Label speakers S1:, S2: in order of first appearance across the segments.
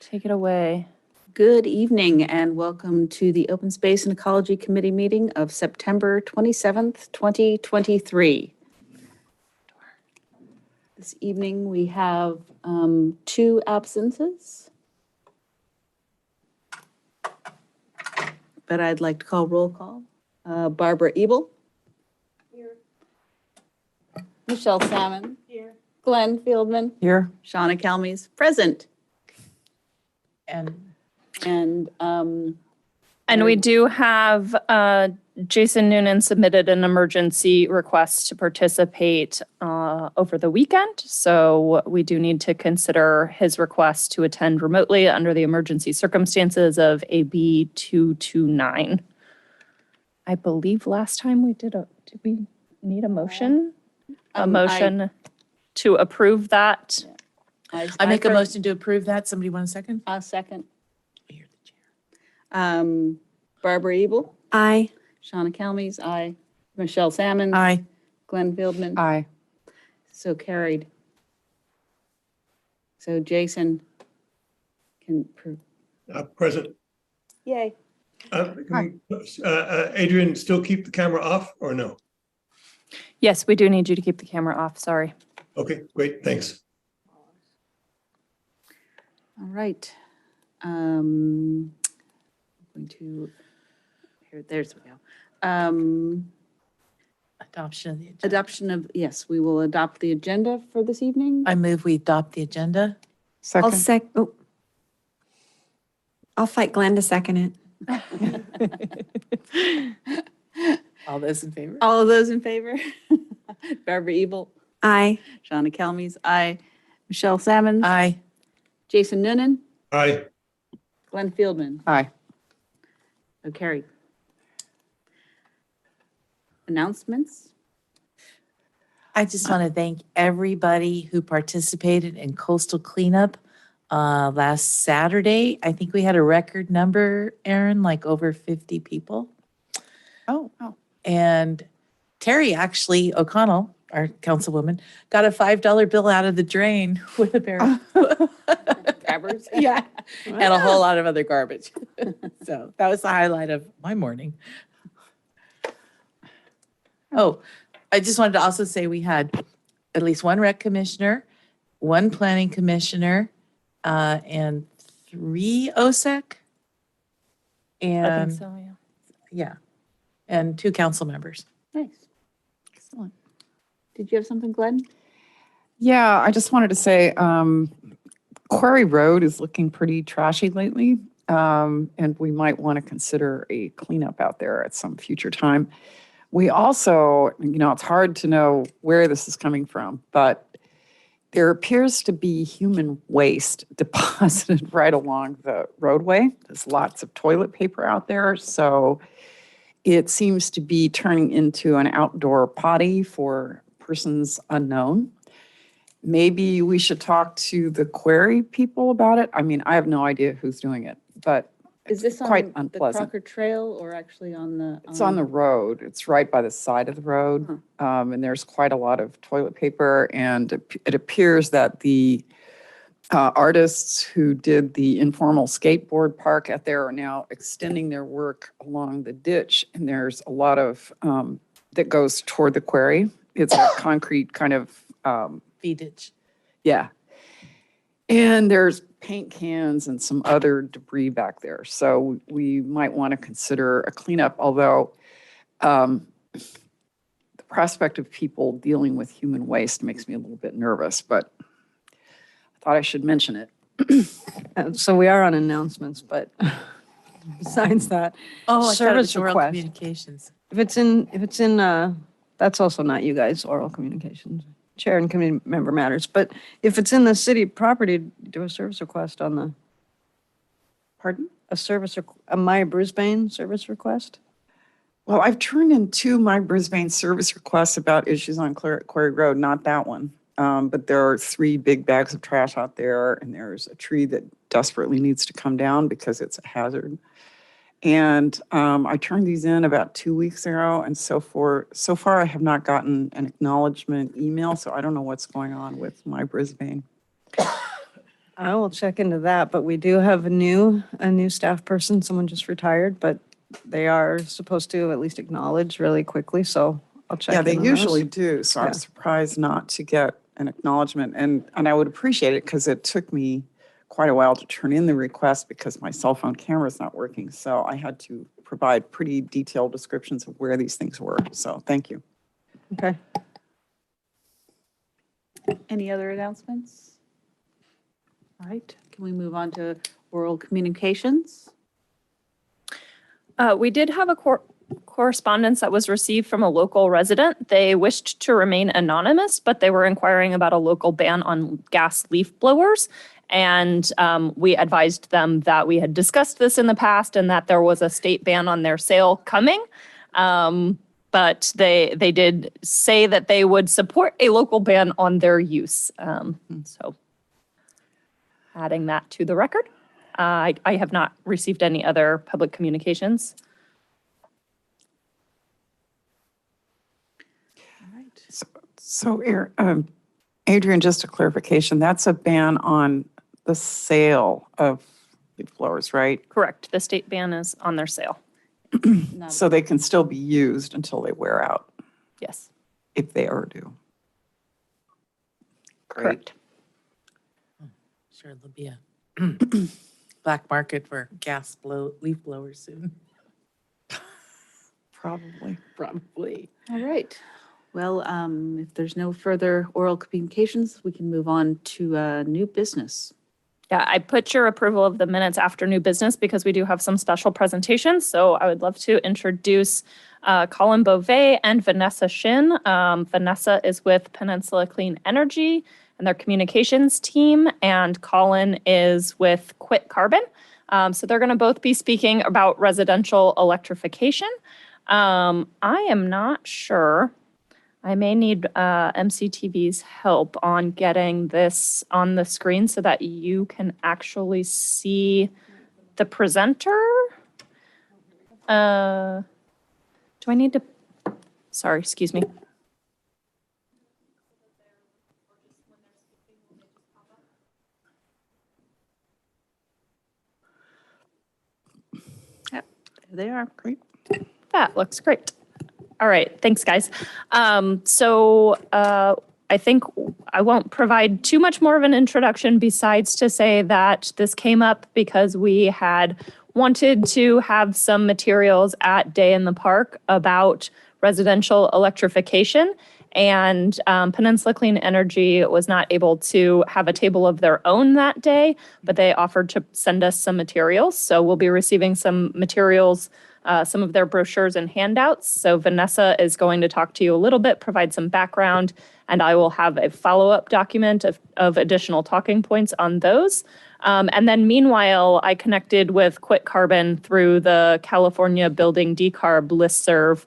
S1: Take it away.
S2: Good evening and welcome to the Open Space and Ecology Committee meeting of September 27th, 2023. This evening we have two absences, but I'd like to call roll call. Barbara Ebel. Here. Michelle Salmon. Here. Glenn Fieldman.
S1: Here.
S2: Shauna Calmes, present. And
S1: we do have Jason Noonan submitted an emergency request to participate over the weekend. So we do need to consider his request to attend remotely under the emergency circumstances of AB 229. I believe last time we did we need a motion? A motion to approve that?
S3: I make a motion to approve that. Somebody want a second?
S2: A second. You're the chair. Barbara Ebel.
S4: Aye.
S2: Shauna Calmes, aye. Michelle Salmon.
S3: Aye.
S2: Glenn Fieldman.
S1: Aye.
S2: So carried. So Jason can prove.
S5: Present.
S2: Yay.
S5: Adrian, still keep the camera off or no?
S1: Yes, we do need you to keep the camera off. Sorry.
S5: Okay, great, thanks.
S2: All right. Going to, here, there's we go.
S3: Adoption of the agenda.
S2: Adoption of, yes, we will adopt the agenda for this evening.
S3: I move we adopt the agenda.
S4: I'll fight Glenn to second it.
S3: All those in favor?
S2: All of those in favor? Barbara Ebel,
S4: Aye.
S2: Shauna Calmes, aye. Michelle Salmon.
S3: Aye.
S2: Jason Noonan,
S5: Aye.
S2: Glenn Fieldman.
S1: Aye.
S2: So carried. Announcements?
S3: I just want to thank everybody who participated in coastal cleanup last Saturday. I think we had a record number, Erin, like over 50 people.
S1: Oh.
S3: And Terry actually, O'Connell, our councilwoman, got a $5 bill out of the drain with a barrel.
S2: Grabbers?
S3: Yeah. And a whole lot of other garbage. So that was the highlight of my morning. Oh, I just wanted to also say we had at least one rec commissioner, one planning commissioner, and 3 OSEC. And
S1: I think so, yeah.
S3: yeah, and 2 council members.
S2: Nice. Excellent. Did you have something, Glenn?
S6: Yeah, I just wanted to say Quarry Road is looking pretty trashy lately, and we might want to consider a cleanup out there at some future time. We also, it's hard to know where this is coming from, but there appears to be human waste deposited right along the roadway. There's lots of toilet paper out there, so it seems to be turning into an outdoor potty for persons unknown. Maybe we should talk to the quarry people about it. I mean, I have no idea who's doing it, but
S2: Is this
S6: quite
S2: on the
S6: unpleasant.
S2: Crocker Trail or actually on the?
S6: It's on the road. It's right by the side of the road. And there's quite a lot of toilet paper. And it appears that the artists who did the informal skateboard park out there are now extending their work along the ditch. And there's a lot of that goes toward the quarry. It's a concrete kind of,
S3: V-ditch.
S6: yeah. And there's paint cans and some other debris back there. So we might want to consider a cleanup, although the prospect of people dealing with human waste makes me a little bit nervous, but I thought I should mention it.
S4: So we are on announcements, but besides that,
S3: Oh, I thought it
S4: service
S3: was oral
S4: request.
S3: communications.
S4: If it's in, that's also not you guys, oral communications, chair and committee member matters. But if it's in the city property, do a service request on the,
S6: Pardon?
S4: a My Brisbane service request?
S6: Well, I've turned in 2 My Brisbane service requests about issues on Quarry Road, not that one. But there are 3 big bags of trash out there, and there's a tree that desperately needs to come down because it's a hazard. And I turned these in about 2 weeks ago, and so far I have not gotten an acknowledgement email, so I don't know what's going on with My Brisbane.
S4: I will check into that, but we do have a new staff person, someone just retired, but they are supposed to at least acknowledge really quickly, so I'll check
S6: Yeah,
S4: in
S6: they
S4: on
S6: usually
S4: those.
S6: do, so
S4: Yeah.
S6: I'm surprised not to get an acknowledgement, and I would appreciate it because it took me quite a while to turn in the request because my cell phone camera is not working, so I had to provide pretty detailed descriptions of where these things were, so thank you.
S4: Okay.
S2: Any other announcements? All right, can we move on to oral communications?
S1: We did have a correspondence that was received from a local resident. They wished to remain anonymous, but they were inquiring about a local ban on gas leaf blowers. And we advised them that we had discussed this in the past and that there was a state ban on their sale coming. But they did say that they would support a local ban on their use. So adding that to the record. I have not received any other public communications.
S2: All right.
S6: So, Adrian, just a clarification, that's a ban on the sale of leaf blowers, right?
S1: Correct. The state ban is on their sale.
S2: Not-
S6: So they can still be used until they wear out,
S1: Yes.
S6: if they ever do.
S1: Correct.
S3: Sure, there'll be a black market for leaf blowers soon.
S6: Probably.
S2: All right. Well, if there's no further oral communications, we can move on to new business.
S1: Yeah, I put your approval of the minutes after new business because we do have some special presentations. So I would love to introduce Colin Bovet and Vanessa Shin. Vanessa is with Peninsula Clean Energy and their communications team, and Colin is with QuitCarbon. So they're going to both be speaking about residential electrification. I am not sure. I may need MCTV's help on getting this on the screen so that you can actually see the presenter. Do I need to? Sorry, excuse me.
S2: Yep, there they are.
S6: Great.
S1: That looks great. All right, thanks, guys. I think I won't provide too much more of an introduction besides to say that this came up because we had wanted to have some materials at Day in the Park about residential electrification. And Peninsula Clean Energy was not able to have a table of their own that day, but they offered to send us some materials. So we'll be receiving some materials, some of their brochures and handouts. So Vanessa is going to talk to you a little bit, provide some background, and I will have a follow-up document of additional talking points on those. And then meanwhile, I connected with QuitCarbon through the California Building Decarb listserv.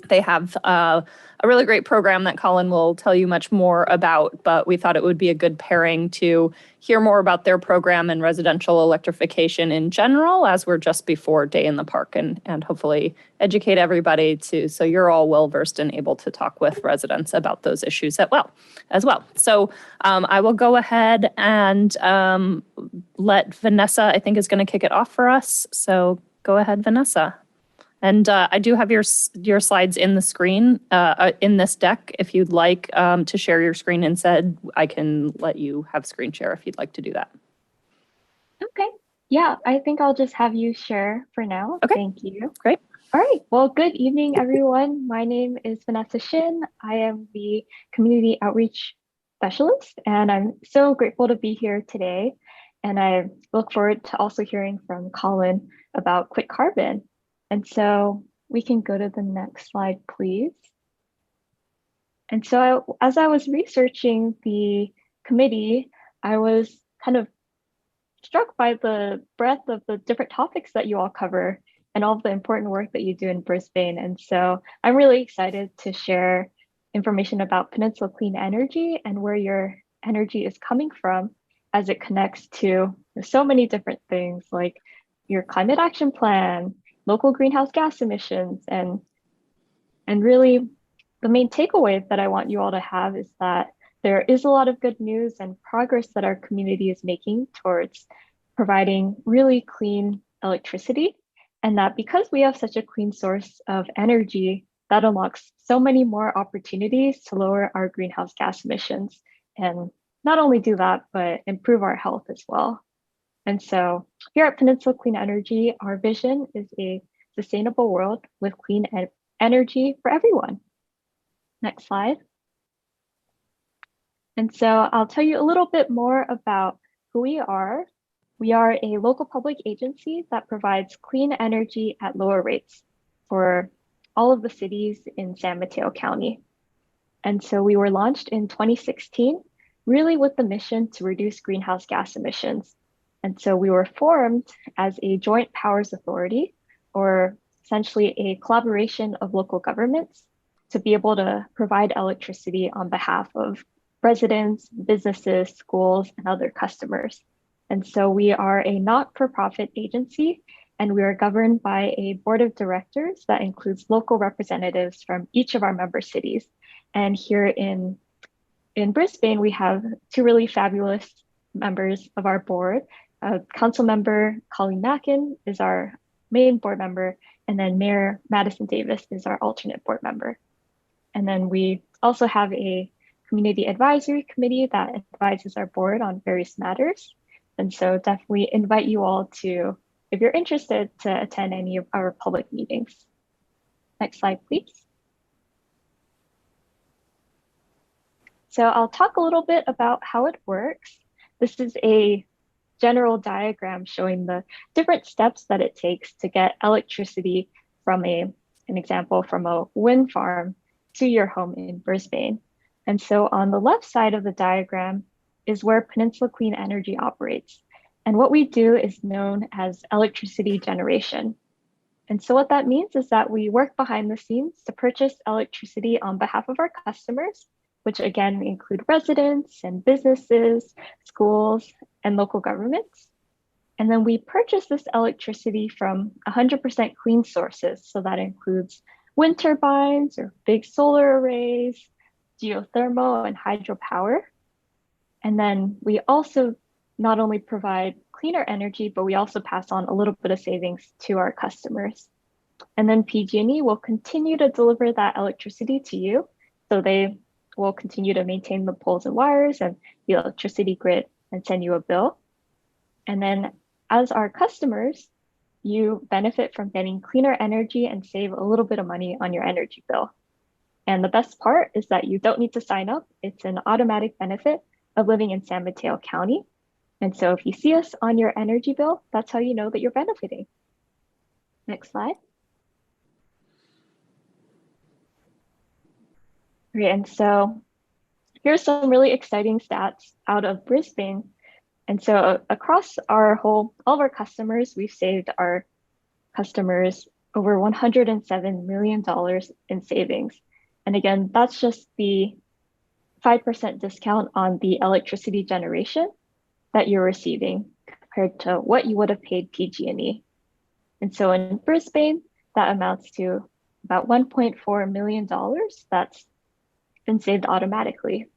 S1: They have a really great program that Colin will tell you much more about, but we thought it would be a good pairing to hear more about their program and residential electrification in general, as we're just before Day in the Park, and hopefully educate everybody so you're all well-versed and able to talk with residents about those issues as well. So I will go ahead and let Vanessa, I think, is going to kick it off for us. So go ahead, Vanessa. And I do have your slides in the screen, in this deck. If you'd like to share your screen instead, I can let you have screen share if you'd like to do that.
S7: Okay. Yeah, I think I'll just have you share for now.
S1: Okay.
S7: Thank you.
S1: Great.
S7: All right. Well, good evening, everyone. My name is Vanessa Shin. I am the Community Outreach Specialist, and I'm so grateful to be here today. And I look forward to also hearing from Colin about QuitCarbon. And so we can go to the next slide, please. And so as I was researching the committee, I was kind of struck by the breadth of the different topics that you all cover and all of the important work that you do in Brisbane. And so I'm really excited to share information about Peninsula Clean Energy and where your energy is coming from as it connects to so many different things like your climate action plan, local greenhouse gas emissions, and really the main takeaway that I want you all to have is that there is a lot of good news and progress that our community is making towards providing really clean electricity. And that because we have such a clean source of energy, that unlocks so many more opportunities to lower our greenhouse gas emissions. And not only do that, but improve our health as well. And so here at Peninsula Clean Energy, our vision is a sustainable world with clean energy for everyone. Next slide. And so I'll tell you a little bit more about who we are. We are a local public agency that provides clean energy at lower rates for all of the cities in San Mateo County. And so we were launched in 2016, really with the mission to reduce greenhouse gas emissions. And so we were formed as a joint powers authority, or essentially a collaboration of local governments to be able to provide electricity on behalf of residents, businesses, schools, and other customers. And so we are a not-for-profit agency, and we are governed by a board of directors that includes local representatives from each of our member cities. And here in Brisbane, we have two really fabulous members of our board. Council member Colin is our main board member, and then Mayor Madison Davis is our alternate board member. And then we also have a community advisory committee that advises our board on various matters. And so definitely invite you all to, if you're interested, to attend any of our public meetings. Next slide, please. So I'll talk a little bit about how it works. This is a general diagram showing the different steps that it takes to get electricity from an example from a wind farm to your home in Brisbane. And so on the left side of the diagram is where Peninsula Clean Energy operates. And what we do is known as electricity generation. And so what that means is that we work behind the scenes to purchase electricity on behalf of our customers, which again include residents and businesses, schools, and local governments. And then we purchase this electricity from 100% clean sources. So that includes wind turbines or big solar arrays, geothermal and hydropower. And then we also not only provide cleaner energy, but we also pass on a little bit of savings to our customers. And then PG&E will continue to deliver that electricity to you. So they will continue to maintain the poles and wires and the electricity grid and send you a bill. And then as our customers, you benefit from getting cleaner energy and save a little bit of money on your energy bill. And the best part is that you don't need to sign up. It's an automatic benefit of living in San Mateo County. And so if you see us on your energy bill, that's how you know that you're benefiting. Next slide. Okay, and so here's some really exciting stats out of Brisbane. And so across all of our customers, we've saved our customers over $107 million in savings. And again, that's just the 5% discount on the electricity generation that you're receiving compared to what you would have paid PG&E. And so in Brisbane, that amounts to about $1.4 million that's been saved automatically.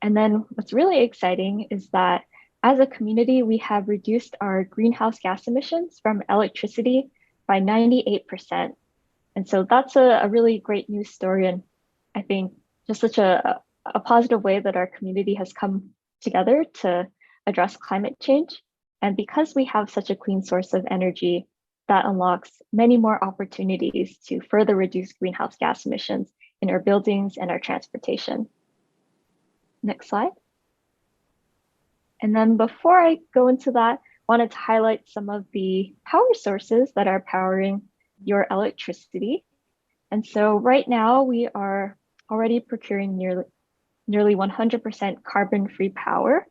S7: And then what's really exciting is that as a community, we have reduced our greenhouse gas emissions from electricity by 98%. And so that's a really great news story. And I think just such a positive way that our community has come together to address climate change. And because we have such a clean source of energy, that unlocks many more opportunities to further reduce greenhouse gas emissions in our buildings and our transportation. Next slide. And then before I go into that, I wanted to highlight some of the power sources that are powering your electricity. And so right now we are already procuring nearly 100% carbon-free power.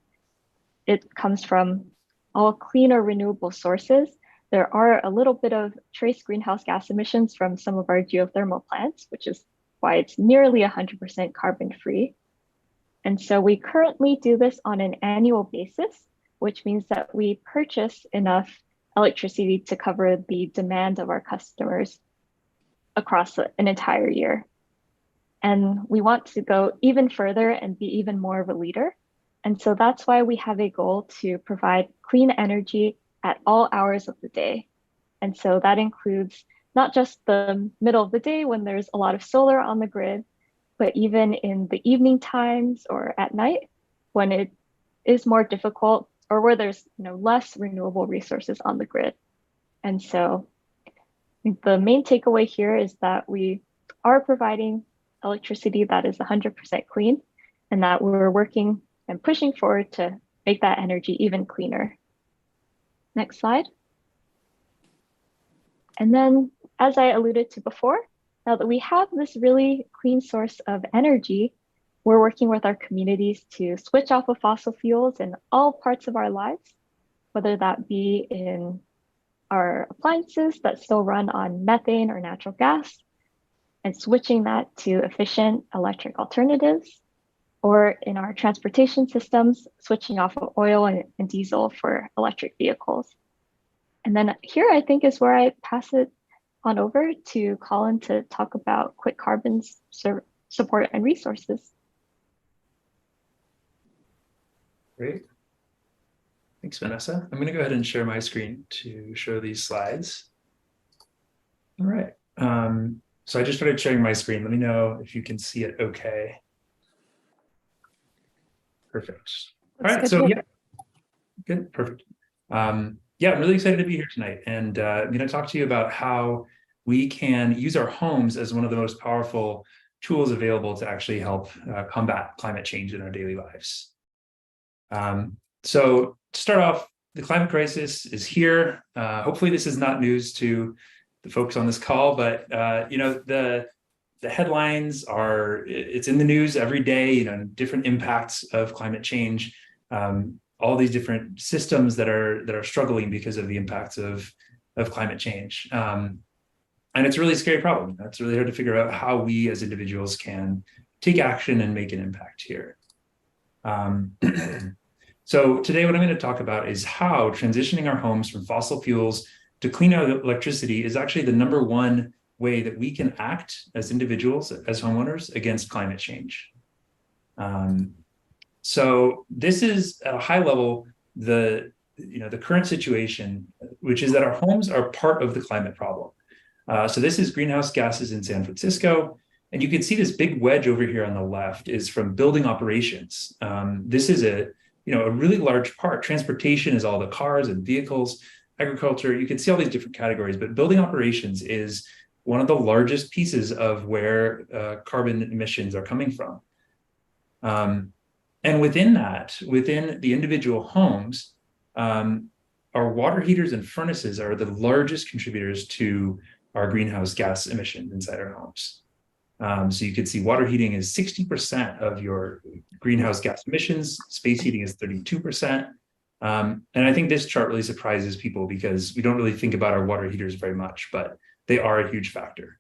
S7: It comes from all clean or renewable sources. There are a little bit of trace greenhouse gas emissions from some of our geothermal plants, which is why it's nearly 100% carbon-free. And so we currently do this on an annual basis, which means that we purchase enough electricity to cover the demand of our customers across an entire year. And we want to go even further and be even more of a leader. And so that's why we have a goal to provide clean energy at all hours of the day. And so that includes not just the middle of the day when there's a lot of solar on the grid, but even in the evening times or at night when it is more difficult or where there's less renewable resources on the grid. And so I think the main takeaway here is that we are providing electricity that is 100% clean, and that we're working and pushing forward to make that energy even cleaner. Next slide. And then, as I alluded to before, now that we have this really clean source of energy, we're working with our communities to switch off of fossil fuels in all parts of our lives, whether that be in our appliances that still run on methane or natural gas, and switching that to efficient electric alternatives, or in our transportation systems, switching off of oil and diesel for electric vehicles. And then here, I think, is where I pass it on over to Colin to talk about QuitCarbon's support and resources.
S8: Great. Thanks, Vanessa. I'm going to go ahead and share my screen to show these slides. All right. So I just started sharing my screen. Let me know if you can see it okay. Perfect. All right. So yeah, good. Perfect. Yeah, I'm really excited to be here tonight. And I'm going to talk to you about how we can use our homes as one of the most powerful tools available to actually help combat climate change in our daily lives. So to start off, the climate crisis is here. Hopefully this is not news to the folks on this call, but the headlines are, it's in the news every day, different impacts of climate change, all these different systems that are struggling because of the impacts of climate change. And it's a really scary problem. It's really hard to figure out how we as individuals can take action and make an impact here. So today what I'm going to talk about is how transitioning our homes from fossil fuels to clean electricity is actually the #1 way that we can act as individuals, as homeowners, against climate change. So this is at a high level, the current situation, which is that our homes are part of the climate problem. So this is greenhouse gases in San Francisco. And you can see this big wedge over here on the left is from building operations. This is a really large part. Transportation is all the cars and vehicles, agriculture. You can see all these different categories, but building operations is one of the largest pieces of where carbon emissions are coming from. And within that, within the individual homes, our water heaters and furnaces are the largest contributors to our greenhouse gas emissions inside our homes. So you can see water heating is 60% of your greenhouse gas emissions, space heating is 32%. And I think this chart really surprises people because we don't really think about our water heaters very much, but they are a huge factor.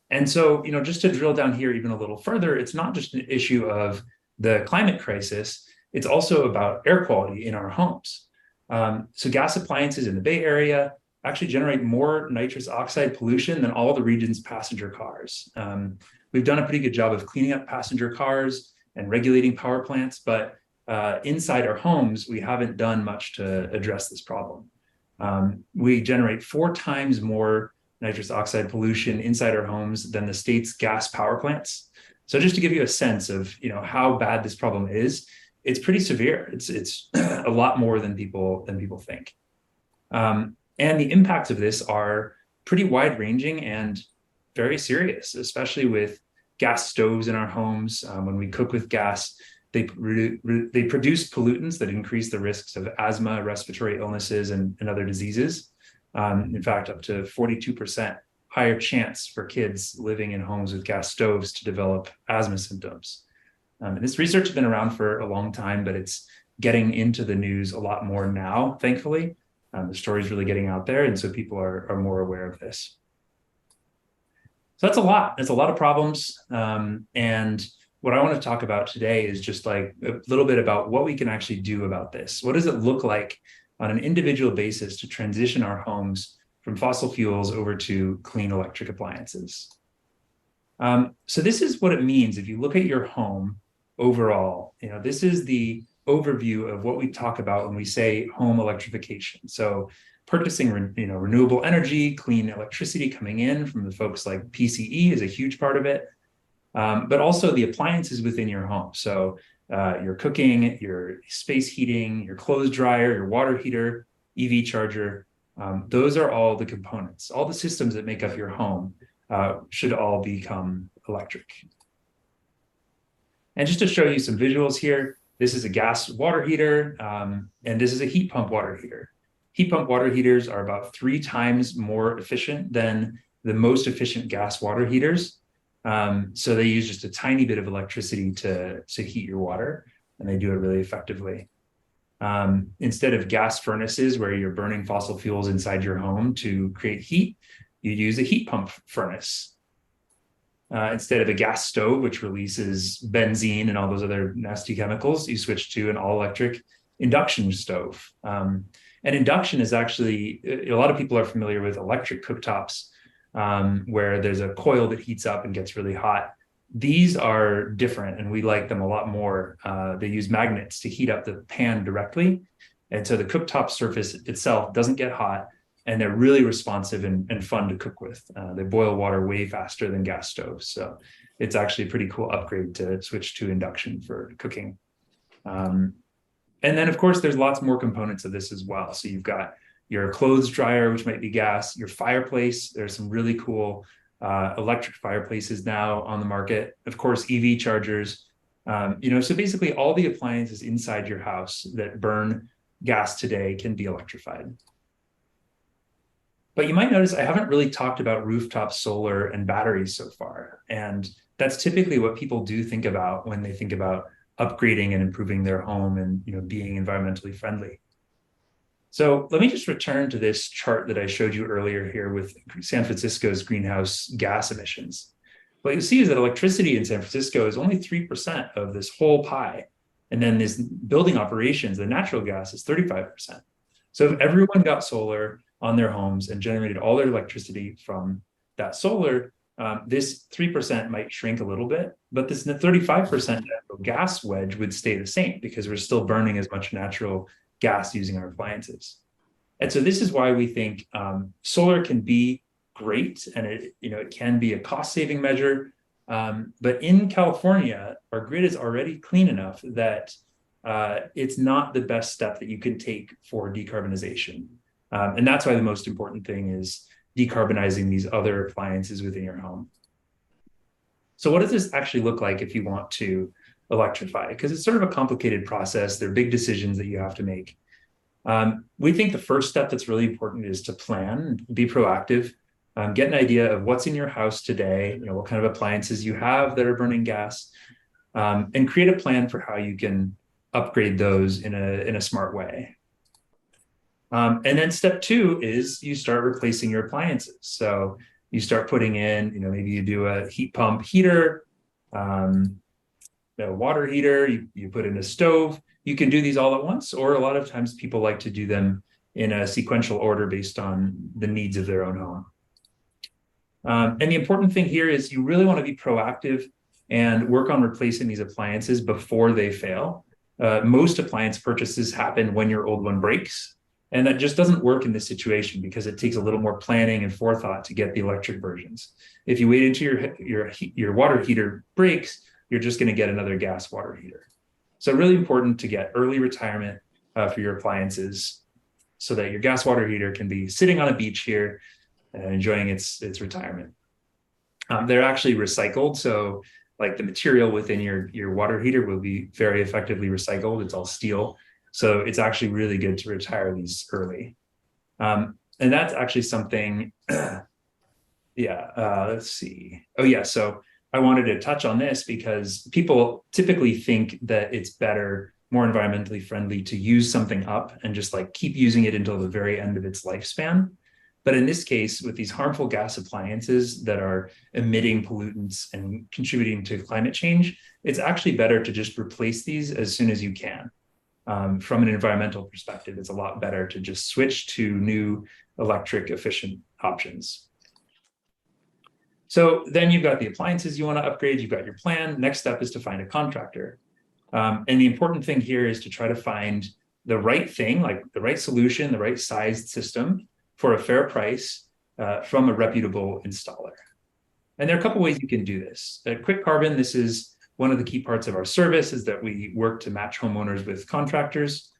S8: And so, just to drill down here even a little further, it's not just an issue of the climate crisis, it's also about air quality in our homes. So gas appliances in the Bay Area actually generate more nitrous oxide pollution than all the region's passenger cars. We've done a pretty good job of cleaning up passenger cars and regulating power plants, but inside our homes, we haven't done much to address this problem. We generate 4 times more nitrous oxide pollution inside our homes than the state's gas power plants. So just to give you a sense of how bad this problem is, it's pretty severe. It's a lot more than people think. And the impacts of this are pretty wide-ranging and very serious, especially with gas stoves in our homes. When we cook with gas, they produce pollutants that increase the risks of asthma, respiratory illnesses, and other diseases. In fact, up to 42% higher chance for kids living in homes with gas stoves to develop asthma symptoms. And this research has been around for a long time, but it's getting into the news a lot more now, thankfully. The story is really getting out there, and so people are more aware of this. So that's a lot. It's a lot of problems. And what I want to talk about today is just like a little bit about what we can actually do about this. What does it look like on an individual basis to transition our homes from fossil fuels over to clean electric appliances? So this is what it means if you look at your home overall. This is the overview of what we talk about when we say home electrification. So purchasing renewable energy, clean electricity coming in from the folks like PCE is a huge part of it, but also the appliances within your home. So your cooking, your space heating, your clothes dryer, your water heater, EV charger, those are all the components. All the systems that make up your home should all become electric. And just to show you some visuals here, this is a gas water heater, and this is a heat pump water heater. Heat pump water heaters are about 3 times more efficient than the most efficient gas water heaters. So they use just a tiny bit of electricity to heat your water, and they do it really effectively. Instead of gas furnaces where you're burning fossil fuels inside your home to create heat, you use a heat pump furnace. Instead of a gas stove, which releases benzene and all those other nasty chemicals, you switch to an all-electric induction stove. And induction is actually, a lot of people are familiar with electric cooktops, where there's a coil that heats up and gets really hot. These are different, and we like them a lot more. They use magnets to heat up the pan directly. And so the cooktop surface itself doesn't get hot, and they're really responsive and fun to cook with. They boil water way faster than gas stoves. So it's actually a pretty cool upgrade to switch to induction for cooking. And then, of course, there's lots more components of this as well. So you've got your clothes dryer, which might be gas, your fireplace. There's some really cool electric fireplaces now on the market. Of course, EV chargers. So basically all the appliances inside your house that burn gas today can be electrified. But you might notice I haven't really talked about rooftop solar and batteries so far. And that's typically what people do think about when they think about upgrading and improving their home and being environmentally friendly. So let me just return to this chart that I showed you earlier here with San Francisco's greenhouse gas emissions. What you see is that electricity in San Francisco is only 3% of this whole pie. And then this building operations, the natural gas, is 35%. So if everyone got solar on their homes and generated all their electricity from that solar, this 3% might shrink a little bit, but this 35% natural gas wedge would stay the same because we're still burning as much natural gas using our appliances. And so this is why we think solar can be great, and it can be a cost-saving measure. But in California, our grid is already clean enough that it's not the best step that you can take for decarbonization. And that's why the most important thing is decarbonizing these other appliances within your home. So what does this actually look like if you want to electrify? Because it's sort of a complicated process. There are big decisions that you have to make. We think the first step that's really important is to plan, be proactive, get an idea of what's in your house today, what kind of appliances you have that are burning gas, and create a plan for how you can upgrade those in a smart way. And then step 2 is you start replacing your appliances. So you start putting in, maybe you do a heat pump heater, a water heater, you put in a stove. You can do these all at once, or a lot of times people like to do them in a sequential order based on the needs of their own home. And the important thing here is you really want to be proactive and work on replacing these appliances before they fail. Most appliance purchases happen when your old one breaks. And that just doesn't work in this situation because it takes a little more planning and forethought to get the electric versions. If you wait until your water heater breaks, you're just going to get another gas water heater. So really important to get early retirement for your appliances so that your gas water heater can be sitting on a beach here and enjoying its retirement. They're actually recycled. So like the material within your water heater will be very effectively recycled. It's all steel. So it's actually really good to retire these early. And that's actually something, let's see. Oh yeah, so I wanted to touch on this because people typically think that it's better, more environmentally friendly to use something up and just like keep using it until the very end of its lifespan. But in this case, with these harmful gas appliances that are emitting pollutants and contributing to climate change, it's actually better to just replace these as soon as you can. From an environmental perspective, it's a lot better to just switch to new electric efficient options. So then you've got the appliances you want to upgrade, you've got your plan. Next step is to find a contractor. And the important thing here is to try to find the right thing, like the right solution, the right sized system for a fair price from a reputable installer. And there are a couple ways you can do this. At QuitCarbon, this is one of the key parts of our service is that we work to match homeowners with contractors.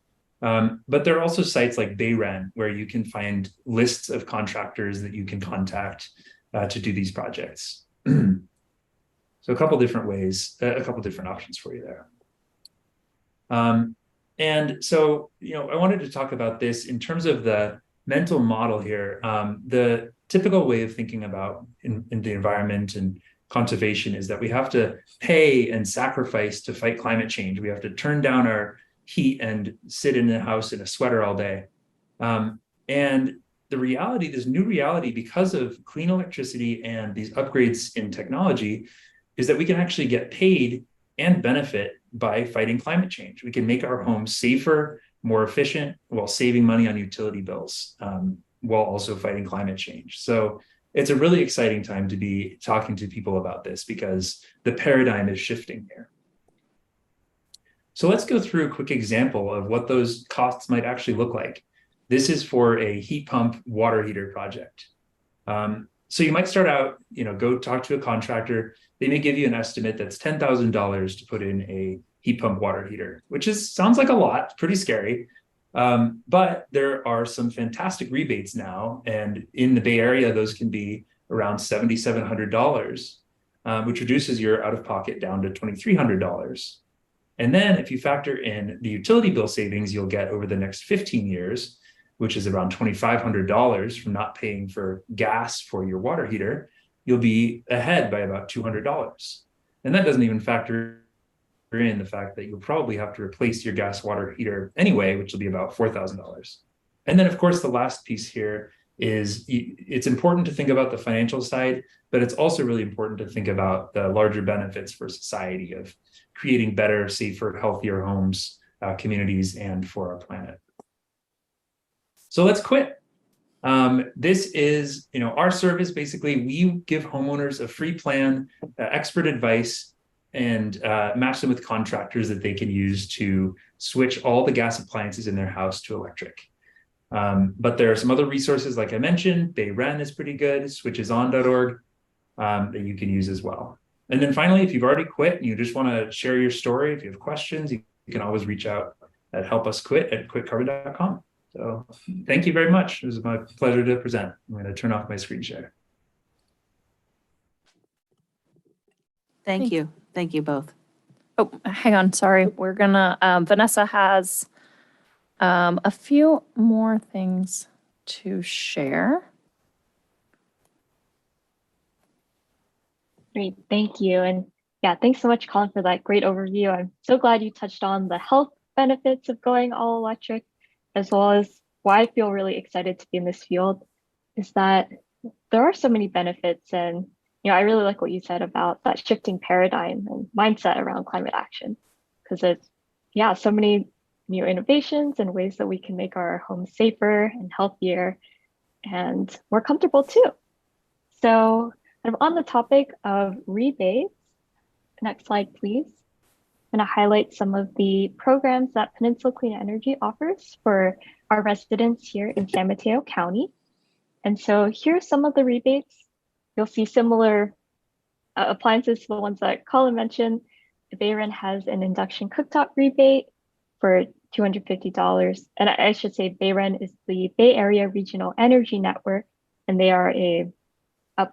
S8: But there are also sites like Bayren where you can find lists of contractors that you can contact to do these projects. So a couple different ways, a couple different options for you there. And so, I wanted to talk about this in terms of the mental model here. The typical way of thinking about in the environment and conservation is that we have to pay and sacrifice to fight climate change. We have to turn down our heat and sit in the house in a sweater all day. And the reality, this new reality, because of clean electricity and these upgrades in technology, is that we can actually get paid and benefit by fighting climate change. We can make our homes safer, more efficient, while saving money on utility bills, while also fighting climate change. So it's a really exciting time to be talking to people about this because the paradigm is shifting here. So let's go through a quick example of what those costs might actually look like. This is for a heat pump water heater project. So you might start out, go talk to a contractor. They may give you an estimate that's $10,000 to put in a heat pump water heater, which sounds like a lot, pretty scary. But there are some fantastic rebates now. And in the Bay Area, those can be around $7,700, which reduces your out-of-pocket down to $2,300. And then if you factor in the utility bill savings you'll get over the next 15 years, which is around $2,500 from not paying for gas for your water heater, you'll be ahead by about $200. And that doesn't even factor in the fact that you'll probably have to replace your gas water heater anyway, which will be about $4,000. And then, of course, the last piece here is it's important to think about the financial side, but it's also really important to think about the larger benefits for society of creating better, safer, healthier homes, communities, and for our planet. So let's quit. This is, our service. Basically, we give homeowners a free plan, expert advice, and match them with contractors that they can use to switch all the gas appliances in their house to electric. But there are some other resources, like I mentioned. Bayren is pretty good, switcheson.org, that you can use as well. And then finally, if you've already quit and you just want to share your story, if you have questions, you can always reach out at helpusquit@quitcarbon.com. So thank you very much. It was my pleasure to present. I'm going to turn off my screen share.
S2: Thank you. Thank you both.
S1: Oh, hang on. Sorry. We're gonna, Vanessa has a few more things to share.
S7: Great, thank you. And yeah, thanks so much, Colin, for that great overview. I'm so glad you touched on the health benefits of going all electric, as well as why I feel really excited to be in this field, is that there are so many benefits. And I really like what you said about that shifting paradigm and mindset around climate action, because it's, so many new innovations and ways that we can make our homes safer and healthier and more comfortable too. So on the topic of rebates, next slide, please. I'm going to highlight some of the programs that Peninsula Clean Energy offers for our residents here in San Mateo County. And so here's some of the rebates. You'll see similar appliances to the ones that Colin mentioned. Bayren has an induction cooktop rebate for $250. And I should say Bayren is the Bay Area Regional Energy Network, and they are a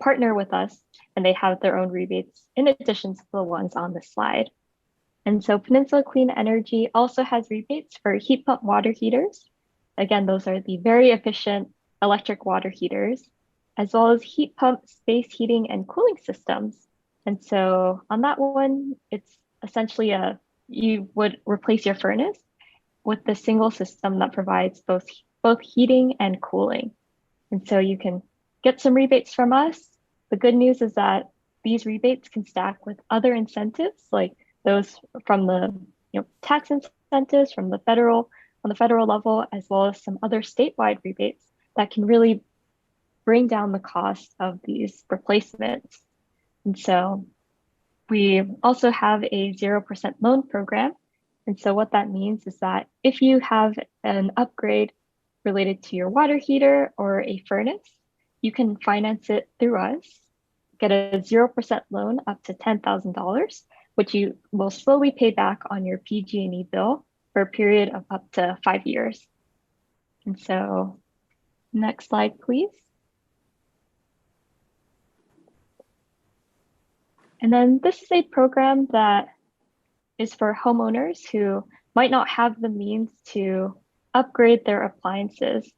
S7: partner with us, and they have their own rebates in addition to the ones on this slide. And so Peninsula Clean Energy also has rebates for heat pump water heaters. Again, those are the very efficient electric water heaters, as well as heat pump space heating and cooling systems. And so on that one, it's essentially you would replace your furnace with the single system that provides both heating and cooling. And so you can get some rebates from us. The good news is that these rebates can stack with other incentives, like those from the tax incentives from the federal level, as well as some other statewide rebates that can really bring down the cost of these replacements. And so we also have a 0% loan program. And so what that means is that if you have an upgrade related to your water heater or a furnace, you can finance it through us, get a 0% loan up to $10,000, which you will slowly pay back on your PG&E bill for a period of up to 5 years. And so next slide, please. And then this is a program that is for homeowners who might not have the means to upgrade their appliances.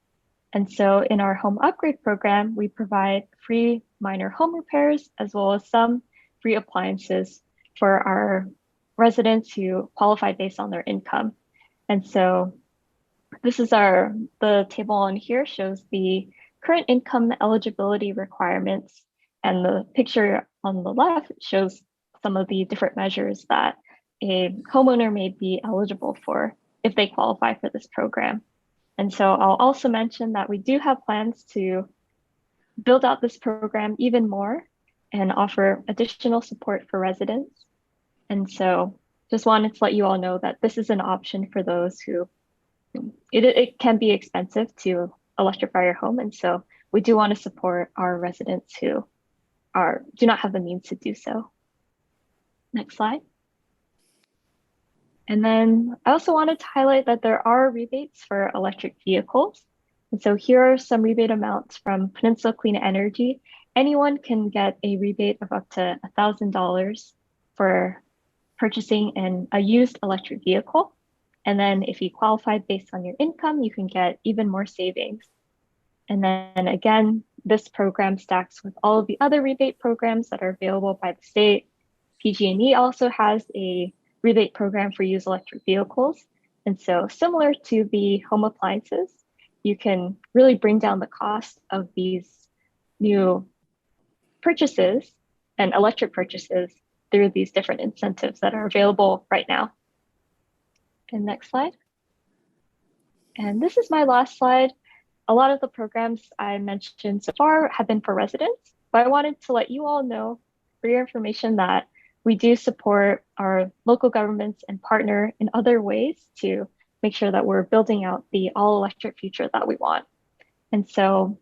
S7: And so in our home upgrade program, we provide free minor home repairs as well as some free appliances for our residents who qualify based on their income. And so this is the table on here shows the current income eligibility requirements, and the picture on the left shows some of the different measures that a homeowner may be eligible for if they qualify for this program. And so I'll also mention that we do have plans to build out this program even more and offer additional support for residents. And so just wanted to let you all know that this is an option for those who, it can be expensive to electrify your home. And so we do want to support our residents who do not have the means to do so. Next slide. And then I also wanted to highlight that there are rebates for electric vehicles. And so here are some rebate amounts from Peninsula Clean Energy. Anyone can get a rebate of up to $1,000 for purchasing a used electric vehicle. And then if you qualify based on your income, you can get even more savings. And then again, this program stacks with all of the other rebate programs that are available by the state. PG&E also has a rebate program for used electric vehicles. And so similar to the home appliances, you can really bring down the cost of these new purchases and electric purchases through these different incentives that are available right now. And next slide. And this is my last slide. A lot of the programs I mentioned so far have been for residents, but I wanted to let you all know for your information that we do support our local governments and partner in other ways to make sure that we're building out the all-electric future that we want. And so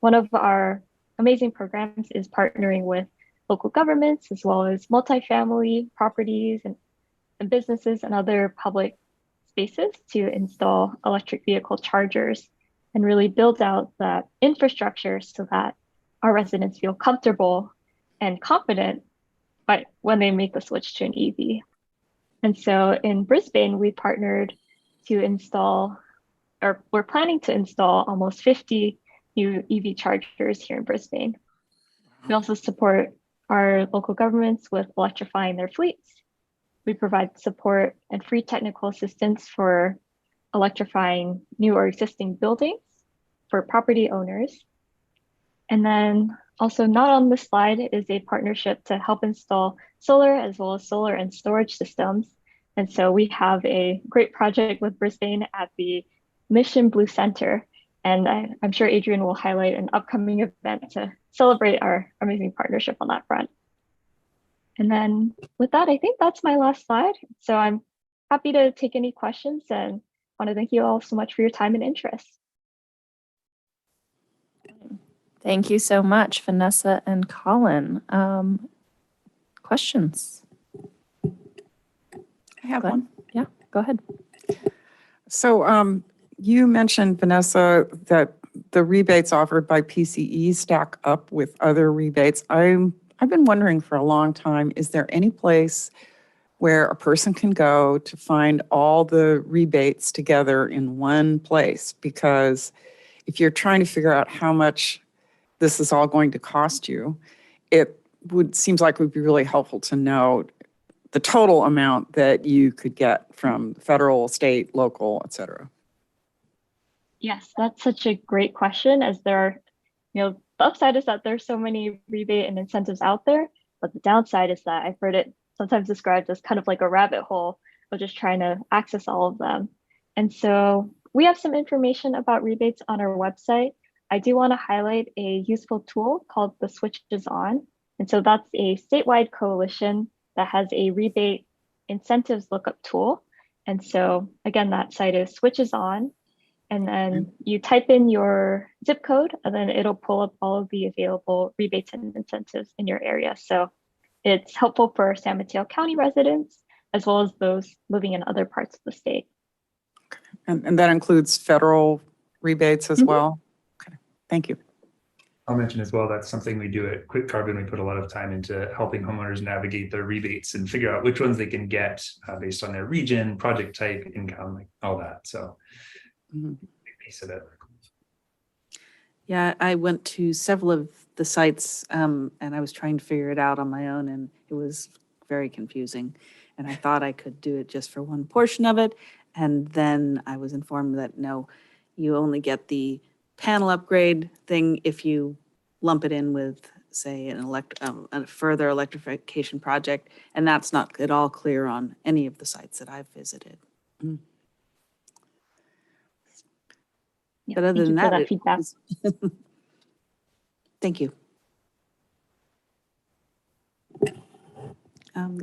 S7: one of our amazing programs is partnering with local governments as well as multifamily properties and businesses and other public spaces to install electric vehicle chargers and really build out that infrastructure so that our residents feel comfortable and confident when they make the switch to an EV. And so in Brisbane, we partnered to install, or we're planning to install almost 50 new EV chargers here in Brisbane. We also support our local governments with electrifying their fleets. We provide support and free technical assistance for electrifying new or existing buildings for property owners. And then also not on this slide is a partnership to help install solar as well as solar and storage systems. And so we have a great project with Brisbane at the Mission Blue Center. And I'm sure Adrian will highlight an upcoming event to celebrate our amazing partnership on that front. And then with that, I think that's my last slide. So I'm happy to take any questions and want to thank you all so much for your time and interest.
S1: Thank you so much, Vanessa and Colin. Questions?
S6: I have
S1: Go ahead.
S6: one.
S1: Yeah, go ahead.
S6: So you mentioned, Vanessa, that the rebates offered by PCE stack up with other rebates. I've been wondering for a long time, is there any place where a person can go to find all the rebates together in one place? Because if you're trying to figure out how much this is all going to cost you, seems like it would be really helpful to know the total amount that you could get from federal, state, local, et cetera.
S7: Yes, that's such a great question, as there are, the upside is that there's so many rebate and incentives out there, but the downside is that I've heard it sometimes described as kind of like a rabbit hole of just trying to access all of them. And so we have some information about rebates on our website. I do want to highlight a useful tool called the Switch is On. And so that's a statewide coalition that has a rebate incentives lookup tool. And so again, that site is switches on, and then you type in your zip code, and then it'll pull up all of the available rebates and incentives in your area. So it's helpful for San Mateo County residents, as well as those living in other parts of the state.
S6: And that includes federal rebates as well? Okay, thank you.
S8: I'll mention as well, that's something we do at QuitCarbon. We put a lot of time into helping homeowners navigate their rebates and figure out which ones they can get based on their region, project type, income, like all that. So big piece of it.
S2: Yeah, I went to several of the sites and I was trying to figure it out on my own, and it was very confusing. And I thought I could do it just for one portion of it. And then I was informed that no, you only get the panel upgrade thing if you lump it in with, say, a further electrification project. And that's not at all clear on any of the sites that I've visited.
S7: Yeah,
S2: But other
S7: thank you
S2: than
S7: for
S2: that,
S7: feedback.
S2: Thank you.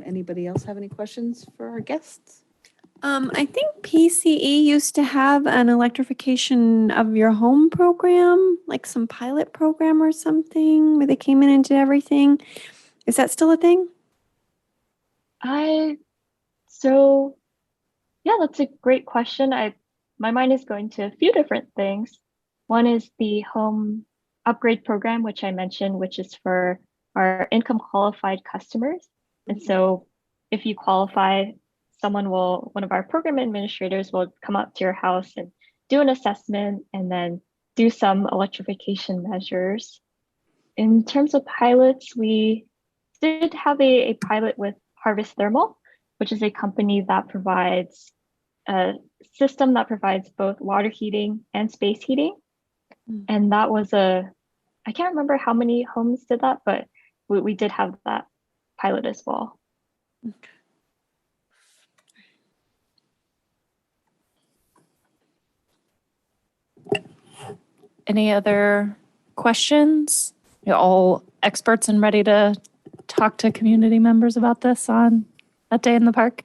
S2: Anybody else have any questions for our guests?
S9: I think PCE used to have an electrification of your home program, like some pilot program or something, where they came in and did everything. Is that still a thing?
S7: So yeah, that's a great question. My mind is going to a few different things. One is the home upgrade program, which I mentioned, which is for our income qualified customers. And so if you qualify, one of our program administrators will come up to your house and do an assessment and then do some electrification measures. In terms of pilots, we did have a pilot with Harvest Thermal, which is a company that provides a system that provides both water heating and space heating. And that was I can't remember how many homes did that, but we did have that pilot as well.
S2: Okay.
S1: Any other questions? You're all experts and ready to talk to community members about this on that day in the park?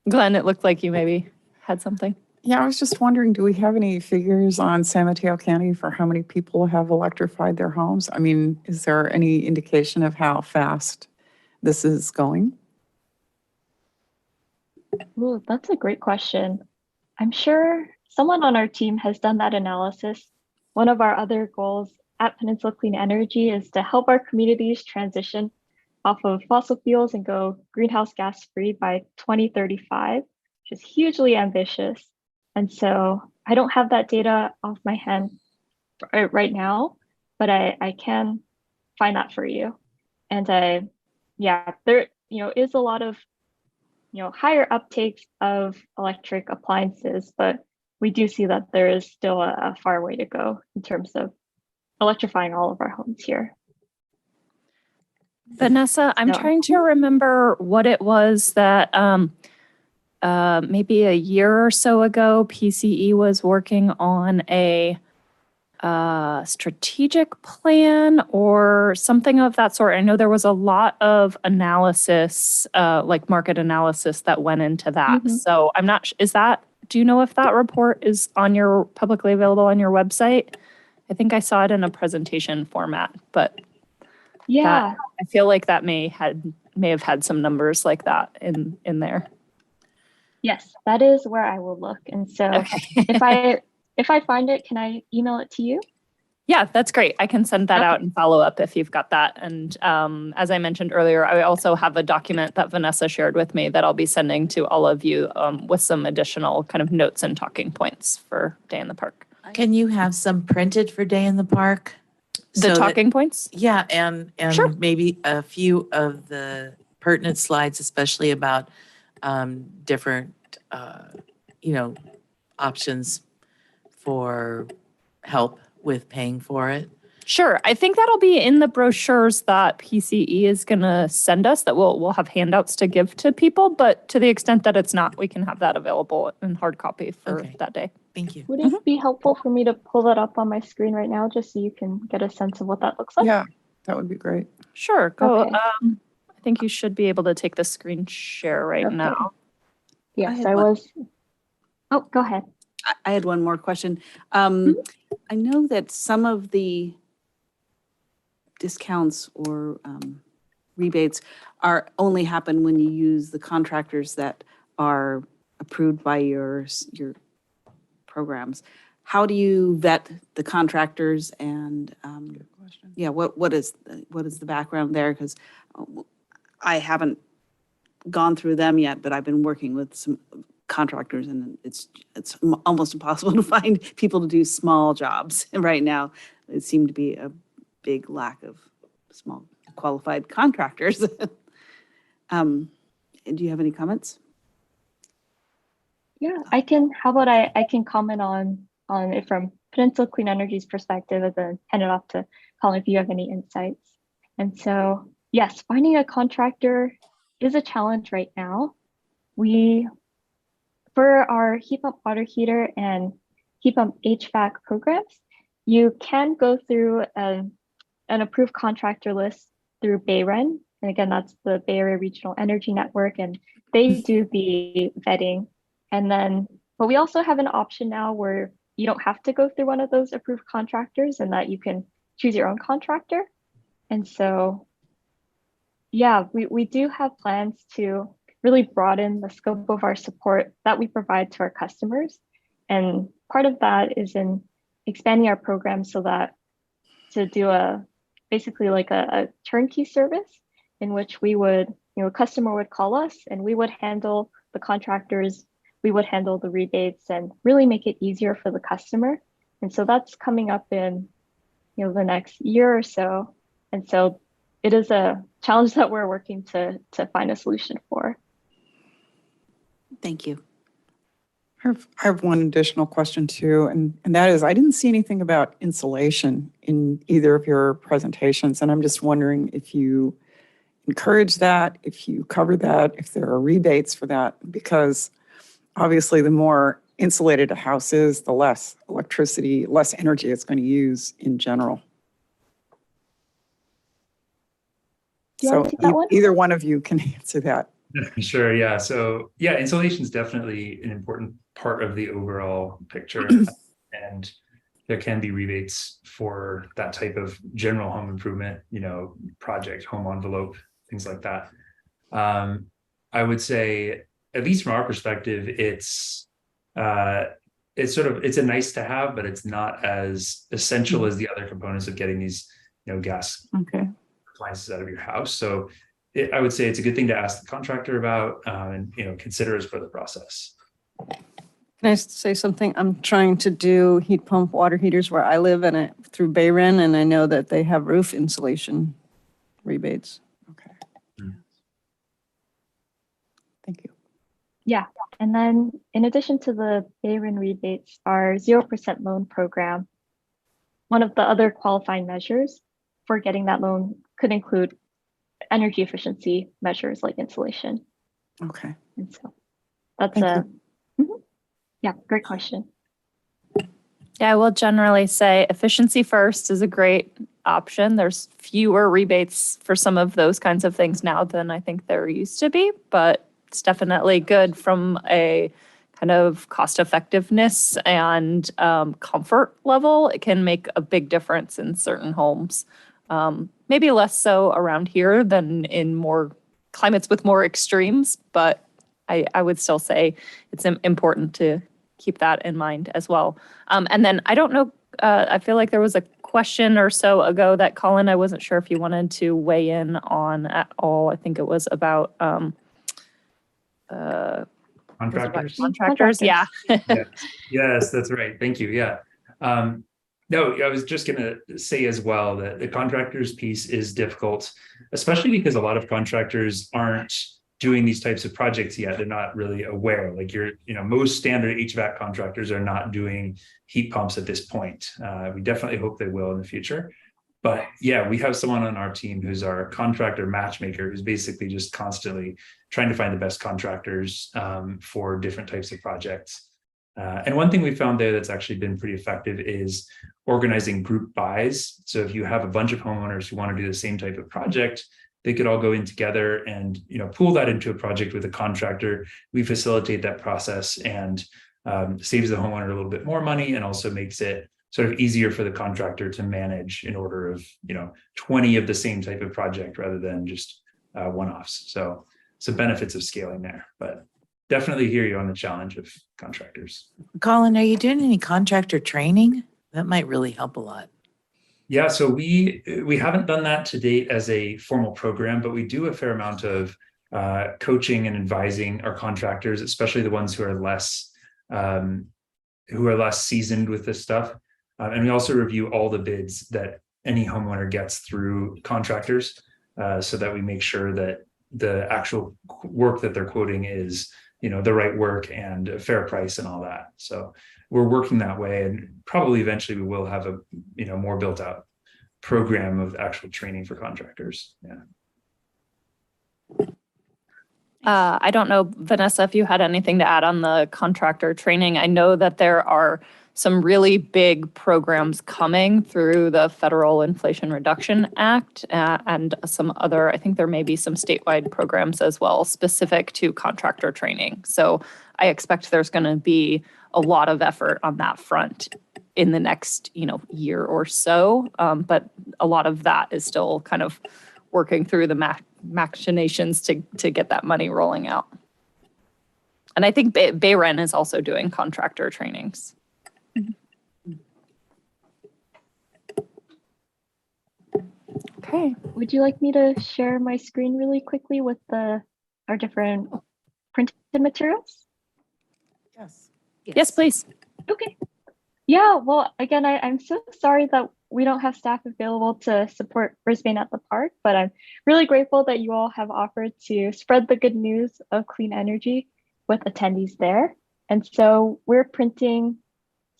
S1: Glenn, it looked like you maybe had something.
S6: Yeah, I was just wondering, do we have any figures on San Mateo County for how many people have electrified their homes? I mean, is there any indication of how fast this is going?
S7: Ooh, that's a great question. I'm sure someone on our team has done that analysis. One of our other goals at Peninsula Clean Energy is to help our communities transition off of fossil fuels and go greenhouse gas free by 2035, which is hugely ambitious. And so I don't have that data off my hand right now, but I can find that for you. And yeah, there is a lot of higher uptakes of electric appliances, but we do see that there is still a far way to go in terms of electrifying all of our homes here.
S1: Vanessa, I'm
S7: No.
S1: trying to remember what it was that maybe a year or so ago, PCE was working on a strategic plan or something of that sort. I know there was a lot of analysis, like market analysis that went into that. So I'm not, do you know if that report is publicly available on your website? I think I saw it in a presentation format, but
S7: Yeah.
S1: I feel like that may have had some numbers like that in there.
S7: Yes, that is where I will look. And so
S1: Okay.
S7: if I find it, can I email it to you?
S1: Yeah, that's great. I can send that
S7: Okay.
S1: out and follow up if you've got that. And as I mentioned earlier, I also have a document that Vanessa shared with me that I'll be sending to all of you with some additional kind of notes and talking points for Day in the Park.
S3: Can you have some printed for Day in the Park?
S1: The
S3: So that-
S1: talking points?
S3: Yeah, and
S1: Sure.
S3: maybe a few of the pertinent slides, especially about different, options for help with paying for it.
S1: Sure. I think that'll be in the brochures that PCE is going to send us, that we'll have handouts to give to people. But to the extent that it's not, we can have that available in hard copy for
S3: Okay.
S1: that day.
S3: Thank you.
S7: Would it be helpful for me to pull that up on my screen right now, just so you can get a sense of what that looks like?
S6: Yeah, That would be great.
S1: Sure, go.
S7: Okay.
S1: I think you should be able to take the screen share right
S7: Okay.
S1: now.
S7: Yes,
S2: had
S7: I
S2: one.
S7: was. Oh, go ahead.
S2: I had one more question.
S7: Mhm.
S2: I know that some of the discounts or rebates only happen when you use the contractors that are approved by your programs. How do you vet the contractors and yeah, what is the background there? Because I haven't gone through them yet, but I've been working with some contractors, and it's almost impossible to find people to do small jobs right now. It seemed to be a big lack of small qualified contractors. Do you have any comments?
S7: Yeah, how about I can comment on it from Peninsula Clean Energy's perspective and then hand it off to Colin if you have any insights. And so, yes, finding a contractor is a challenge right now. For our heat pump water heater and heat pump HVAC programs, you can go through an approved contractor list through BayREN. And again, that's the Bay Area Regional Energy Network, and they do the vetting. But we also have an option now where you don't have to go through one of those approved contractors, and that you can choose your own contractor. And so, yeah, we do have plans to really broaden the scope of our support that we provide to our customers. And part of that is in expanding our program so that to do basically like a turnkey service in which we would, a customer would call us and we would handle the contractors, we would handle the rebates and really make it easier for the customer. And so that's coming up in, the next year or so. And so it is a challenge that we're working to find a solution for.
S2: Thank you.
S6: I have one additional question too, and that is, I didn't see anything about insulation in either of your presentations, and I'm just wondering if you encourage that, if you cover that, if there are rebates for that, because obviously the more insulated a house is, the less electricity, less energy it's going to use in general.
S7: Do you want to take that one?
S6: Either one of you can answer that.
S8: Sure. Yeah. So yeah, insulation is definitely an important part of the overall picture. And there can be rebates for that type of general home improvement, project, home envelope, things like that. I would say, at least from our perspective, it's a nice to have, but it's not as essential as the other components of getting these, gas appliances out of your house. So I would say it's a good thing to ask the contractor about and consider as part of the process.
S4: Can I say something? I'm trying to do heat pump water heaters where I live and through BayREN, and I know that they have roof insulation rebates.
S6: Okay. Thank you.
S7: Yeah. And then in addition to the BayREN rebates, our 0% loan program, one of the other qualifying measures for getting that loan could include energy efficiency measures like insulation.
S6: Okay.
S7: And so that's yeah, great question.
S1: Yeah, I will generally say efficiency first is a great option. There's fewer rebates for some of those kinds of things now than I think there used to be, but it's definitely good from a kind of cost effectiveness and comfort level. It can make a big difference in certain homes. Maybe less so around here than in more climates with more extremes, but I would still say it's important to keep that in mind as well. And then I don't know, I feel like there was a question or so ago that Colin, I wasn't sure if you wanted to weigh in on at all. I think it was about contractors. Yeah.
S8: Yes, that's right. Thank you. Yeah. No, I was just going to say as well that the contractors piece is difficult, especially because a lot of contractors aren't doing these types of projects yet. They're not really aware. Like most standard HVAC contractors are not doing heat pumps at this point. We definitely hope they will in the future. But yeah, we have someone on our team who's our contractor matchmaker, who's basically just constantly trying to find the best contractors for different types of projects. And one thing we found there that's actually been pretty effective is organizing group buys. So if you have a bunch of homeowners who want to do the same type of project, they could all go in together and pool that into a project with a contractor. We facilitate that process and saves the homeowner a little bit more money and also makes it sort of easier for the contractor to manage in order of 20 of the same type of project rather than just one-offs. So some benefits of scaling there, but definitely hear you on the challenge of contractors.
S3: Colin, are you doing any contractor training? That might really help a lot.
S8: Yeah, so we haven't done that to date as a formal program, but we do a fair amount of coaching and advising our contractors, especially the ones who are less seasoned with this stuff. And we also review all the bids that any homeowner gets through contractors, so that we make sure that the actual work that they're quoting is the right work and a fair price and all that. So we're working that way, and probably eventually we will have a more built out program of actual training for contractors. Yeah.
S1: I don't know, Vanessa, if you had anything to add on the contractor training. I know that there are some really big programs coming through the Federal Inflation Reduction Act and some other, I think there may be some statewide programs as well specific to contractor training. So I expect there's going to be a lot of effort on that front in the next, year or so. But a lot of that is still kind of working through the machinations to get that money rolling out. And I think Bayren is also doing contractor trainings. Okay.
S7: Would you like me to share my screen really quickly with our different printed materials?
S1: Yes, please.
S7: Okay. Yeah, well, again, I'm so sorry that we don't have staff available to support Brisbane at the Park, but I'm really grateful that you all have offered to spread the good news of clean energy with attendees there. And so we're printing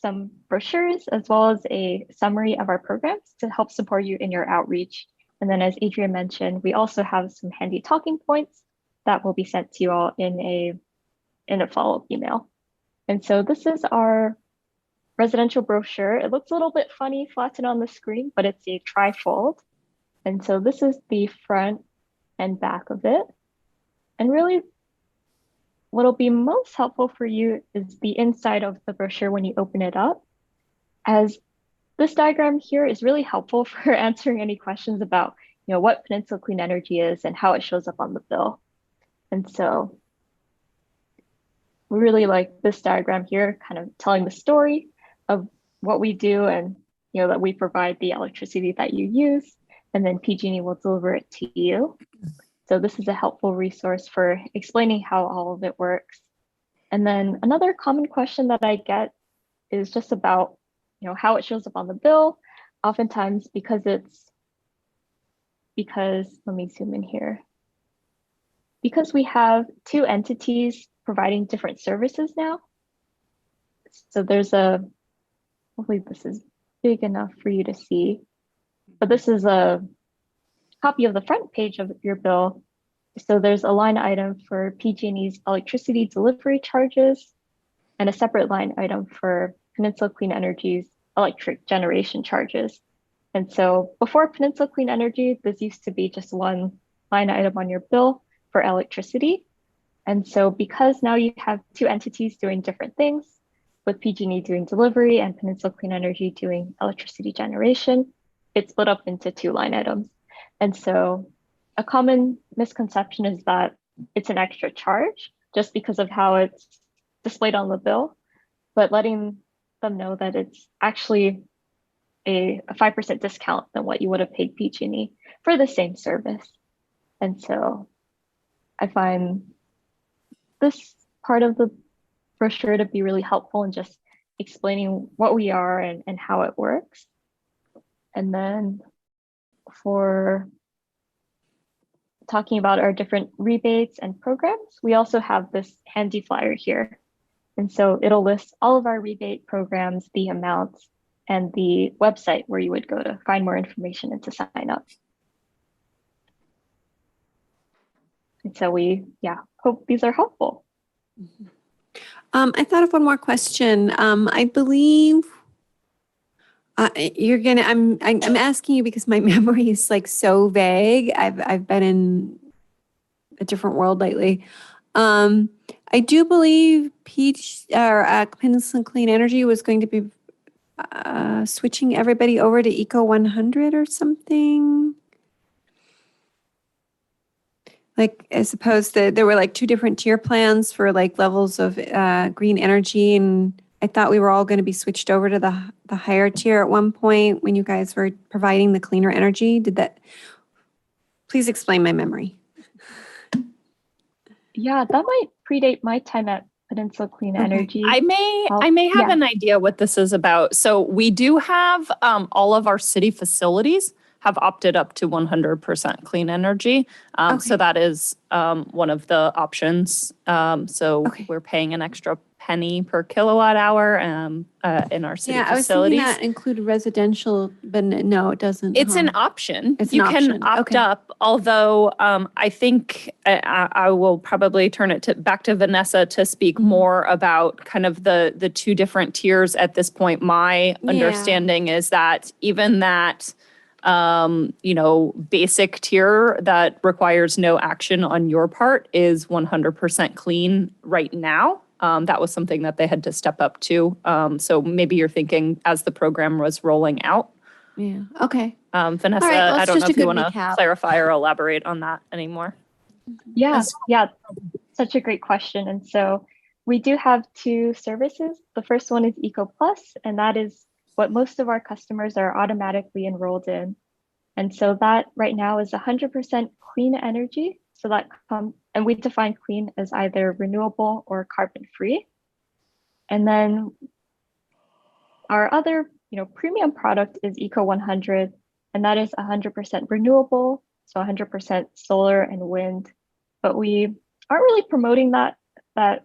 S7: some brochures as well as a summary of our programs to help support you in your outreach. And then as Adrian mentioned, we also have some handy talking points that will be sent to you all in a follow-up email. And so this is our residential brochure. It looks a little bit funny flattened on the screen, but it's a trifold. And so this is the front and back of it. And really, what'll be most helpful for you is the inside of the brochure when you open it up, as this diagram here is really helpful for answering any questions about what Peninsula Clean Energy is and how it shows up on the bill. And so we really like this diagram here, kind of telling the story of what we do and that we provide the electricity that you use, and then PG&E will deliver it to you. So this is a helpful resource for explaining how all of it works. And then another common question that I get is just about how it shows up on the bill. Oftentimes let me zoom in here. Because we have two entities providing different services now. So there's hopefully this is big enough for you to see, but this is a copy of the front page of your bill. So there's a line item for PG&E's electricity delivery charges and a separate line item for Peninsula Clean Energy's electric generation charges. And so before Peninsula Clean Energy, this used to be just one line item on your bill for electricity. And so because now you have two entities doing different things, with PG&E doing delivery and Peninsula Clean Energy doing electricity generation, it's split up into two line items. And so a common misconception is that it's an extra charge just because of how it's displayed on the bill, but letting them know that it's actually a 5% discount than what you would have paid PG&E for the same service. And so I find this part of the brochure to be really helpful in just explaining what we are and how it works. And then for talking about our different rebates and programs, we also have this handy flyer here. And so it'll list all of our rebate programs, the amounts, and the website where you would go to find more information and to sign up. And so we, hope these are helpful.
S9: I thought of one more question. I believe you're gonna. I'm asking you because my memory is like so vague. I've been in a different world lately. I do believe Peninsula Clean Energy was going to be switching everybody over to Eco 100 or something. Like, I suppose that there were like two different tier plans for like levels of green energy, and I thought we were all going to be switched over to the higher tier at one point when you guys were providing the cleaner energy. Did that? Please explain my memory.
S7: Yeah, that might predate my time at Peninsula Clean
S9: Okay.
S7: Energy.
S1: I may have
S7: yeah.
S1: an idea what this is about. So we do have all of our city facilities have opted up to 100% clean energy. So
S9: Okay.
S1: that is one of the options. So
S9: Okay.
S1: we're paying an extra penny per kilowatt hour in our city
S9: Yeah, I was
S1: facilities.
S9: thinking that included residential, but no, it doesn't.
S1: It's an
S9: huh?
S1: option.
S9: It's an
S1: You can
S9: option.
S1: opt
S9: Okay.
S1: up, although I think I will probably turn it back to Vanessa to speak more about kind of the two different tiers at this point. My
S9: Yeah.
S1: understanding is that even that basic tier that requires no action on your part is 100% clean right now. That was something that they had to step up to. So maybe you're thinking as the program was rolling out.
S9: Yeah. Okay.
S1: Vanessa,
S9: All right, well,
S1: I
S9: it's
S1: don't know
S9: just a
S1: if you
S9: good
S1: want to
S9: recap.
S1: clarify or elaborate on that anymore.
S7: Yeah, yeah, such a great question. And so we do have two services. The first one is Eco Plus, and that is what most of our customers are automatically enrolled in. And so that right now is 100% clean energy. So that and we define clean as either renewable or carbon free. And then our other, premium product is Eco 100, and that is 100% renewable, so 100% solar and wind. But we aren't really promoting that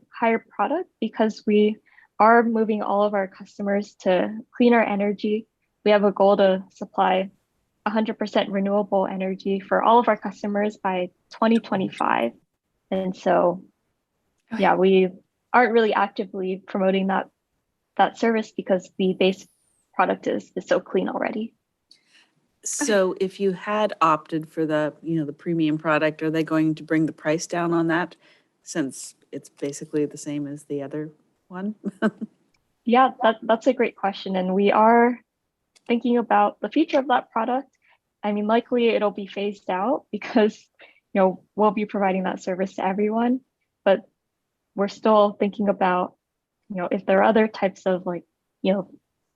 S7: higher product because we are moving all of our customers to cleaner energy. We have a goal to supply 100% renewable energy for all of our customers by 2025. And so, yeah, we aren't really actively promoting that service because the base product is so clean already.
S2: So if you had opted for the premium product, are they going to bring the price down on that since it's basically the same as the other one?
S7: Yeah, that's a great question. And we are thinking about the future of that product. I mean, likely it'll be phased out because, we'll be providing that service to everyone, but we're still thinking about, if there are other types of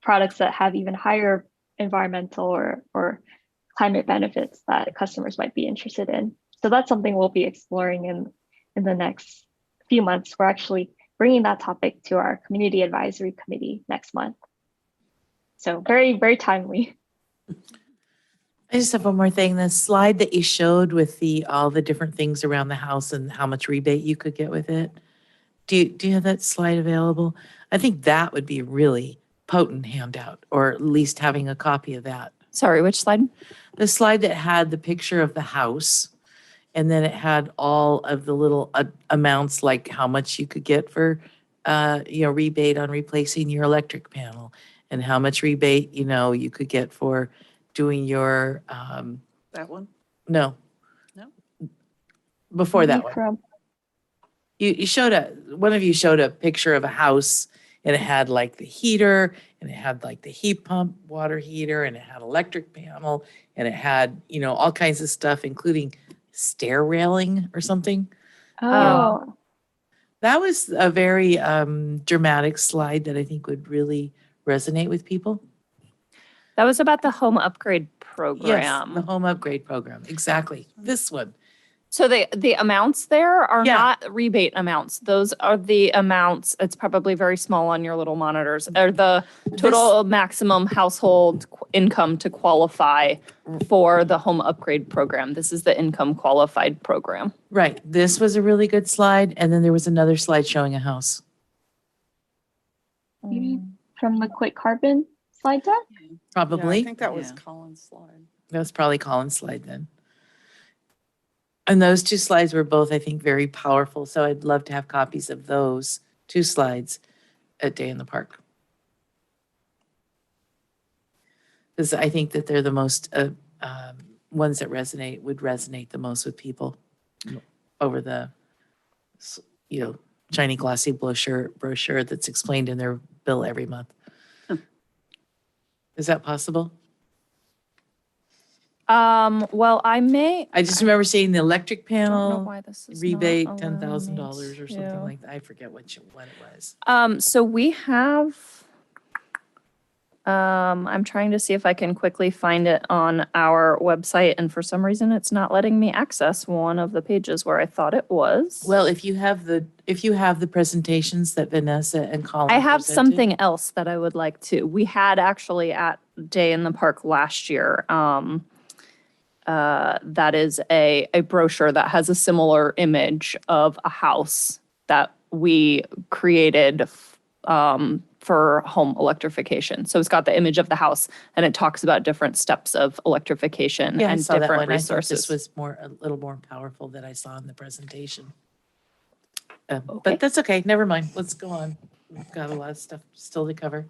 S7: products that have even higher environmental or climate benefits that customers might be interested in. So that's something we'll be exploring in the next few months. We're actually bringing that topic to our community advisory committee next month. So very, very timely.
S3: I just have one more thing. The slide that you showed with all the different things around the house and how much rebate you could get with it. Do you have that slide available? I think that would be a really potent handout, or at least having a copy of that.
S1: Sorry, which slide?
S3: The slide that had the picture of the house, and then it had all of the little amounts, like how much you could get for, rebate on replacing your electric panel, and how much rebate, you could get for doing your,
S2: That one?
S3: no.
S2: No?
S3: Before that one.
S7: From
S3: You showed one of you showed a picture of a house, and it had like the heater, and it had like the heat pump water heater, and it had electric panel, and it had, all kinds of stuff, including stair railing or something.
S7: Oh,
S3: That was a very dramatic slide that I think would really resonate with people.
S1: That was about the home upgrade
S3: Yes,
S1: program.
S3: the home upgrade program, exactly. This one.
S1: So the amounts there are
S3: Yeah.
S1: not rebate amounts. Those are the amounts, it's probably very small on your little monitors, are the total maximum household income to qualify for the home upgrade program. This is the income qualified program.
S3: Right. This was a really good slide, and then there was another slide showing a house.
S7: maybe from the QuitCarbon slide deck?
S3: Probably.
S6: Yeah, I think that was
S2: Yeah.
S6: Colin's slide.
S3: That was probably Colin's slide then. And those two slides were both, I think, very powerful. So I'd love to have copies of those 2 slides at Day in the Park. Because I think that they're the most, ones that would resonate the most with people over the, shiny glossy brochure that's explained in their bill every month. Is that possible?
S1: Well, I
S3: just remember seeing the electric
S1: don't know
S3: panel
S1: why this is not
S3: rebate,
S1: allowing me
S3: $10,000 or something
S1: to.
S3: like that. I forget what it was.
S1: So we have, I'm trying to see if I can quickly find it on our website, and for some reason it's not letting me access one of the pages where I thought it was.
S3: Well, if you have the presentations that Vanessa and Colin
S1: I have
S3: presented-
S1: something else that I would like to. We had actually at Day in the Park last year. That is a brochure that has a similar image of a house that we created for home electrification. So it's got the image of the house and it talks about different steps of electrification
S3: Yeah, I
S1: and
S3: saw that
S1: different
S3: one. I thought
S1: resources.
S3: this was a little more powerful that I saw in the presentation.
S1: Okay.
S3: But that's okay. Never mind. Let's go on. We've got a lot of stuff still to cover.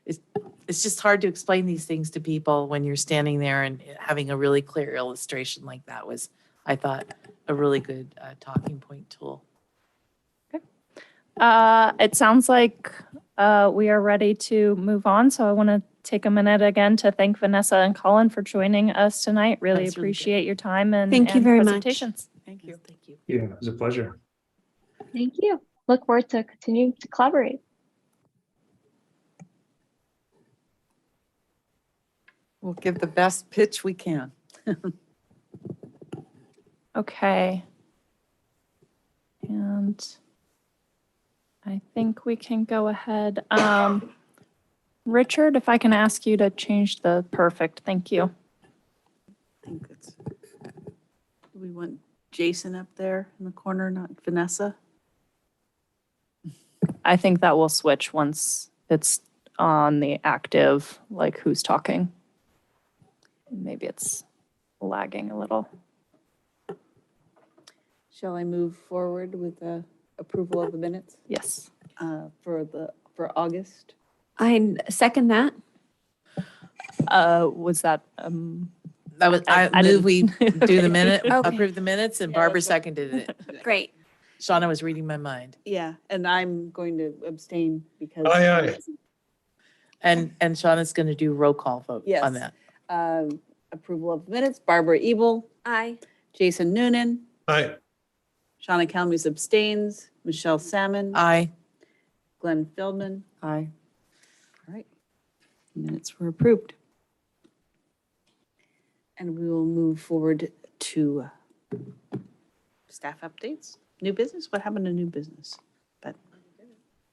S3: It's just hard to explain these things to people when you're standing there, and having a really clear illustration like that was, I thought, a really good talking point tool.
S1: It sounds like we are ready to move on. So I want to take a minute again to thank Vanessa and Colin for joining us tonight. Really
S3: That's really good.
S1: appreciate your time and
S9: Thank you very much.
S1: presentations.
S2: Thank you.
S3: Thank you.
S8: Yeah, it was a pleasure.
S7: Thank you. Look forward to continuing to collaborate.
S6: We'll give the best pitch we can.
S1: Okay. And I think we can go ahead. Richard, if I can ask you to change the perfect, thank you.
S2: I think it's, do we want Jason up there in the corner, not Vanessa?
S1: I think that will switch once it's on the active, like who's talking. Maybe it's lagging a little.
S2: Shall I move forward with the approval of the minutes
S1: Yes.
S2: for August?
S9: I second that.
S1: Was that,
S3: That was, I
S1: I
S3: move
S1: didn't-
S3: we do the minute,
S9: Okay.
S3: approve the minutes, and Barbara seconded it.
S9: Great.
S3: Shauna was reading my mind.
S2: Yeah, and I'm going to abstain because.
S5: Aye,
S3: And Shauna's going to do roll call vote
S2: Yes.
S3: on that.
S2: Approval of minutes, Barbara Ebel,
S9: Aye.
S2: Jason Noonan,
S5: Aye.
S2: Shauna Kalmus abstains, Michelle Salmon,
S3: Aye.
S2: Glenn Feldman.
S6: Aye.
S2: All right. Minutes were approved. And we will move forward to staff updates. New business? What happened to new business?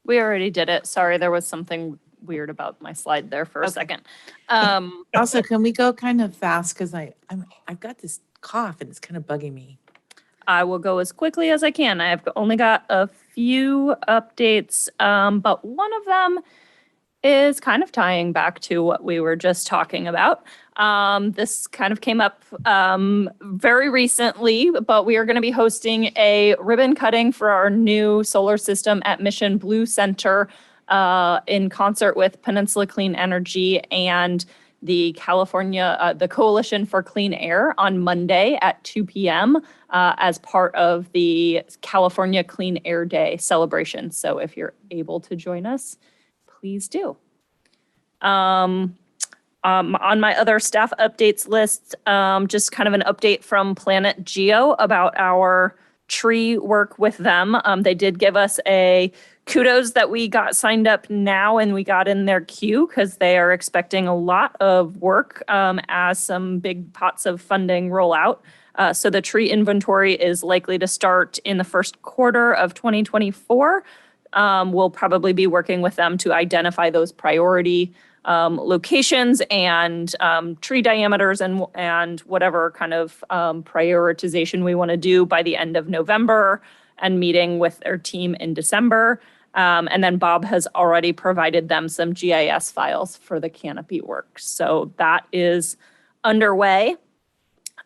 S1: we already did it. Sorry, there was something weird about my slide there for a
S2: Okay.
S1: second.
S3: Also, can we go kind of fast? Because I've got this cough and it's kind of bugging me.
S1: I will go as quickly as I can. I've only got a few updates, but one of them is kind of tying back to what we were just talking about. This kind of came up very recently, but we are going to be hosting a ribbon cutting for our new solar system at Mission Blue Center in concert with Peninsula Clean Energy and the the Coalition for Clean Air on Monday at 2 p.m. As part of the California Clean Air Day celebration. So if you're able to join us, please do. On my other staff updates list, just kind of an update from Planet Geo about our tree work with them. They did give us a kudos that we got signed up now and we got in their queue because they are expecting a lot of work as some big pots of funding roll out. So the tree inventory is likely to start in the first quarter of 2024. We'll probably be working with them to identify those priority locations and tree diameters and whatever kind of prioritization we want to do by the end of November and meeting with their team in December. And then Bob has already provided them some GIS files for the canopy work. So that is underway.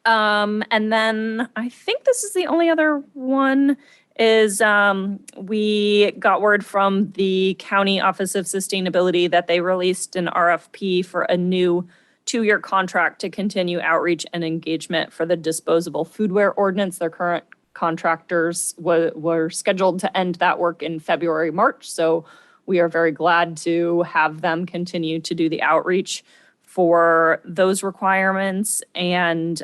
S1: And then I think this is the only other one is we got word from the County Office of Sustainability that they released an RFP for a new 2-year contract to continue outreach and engagement for the disposable foodware ordinance. Their current contractors were scheduled to end that work in February, March. So we are very glad to have them continue to do the outreach for those requirements. And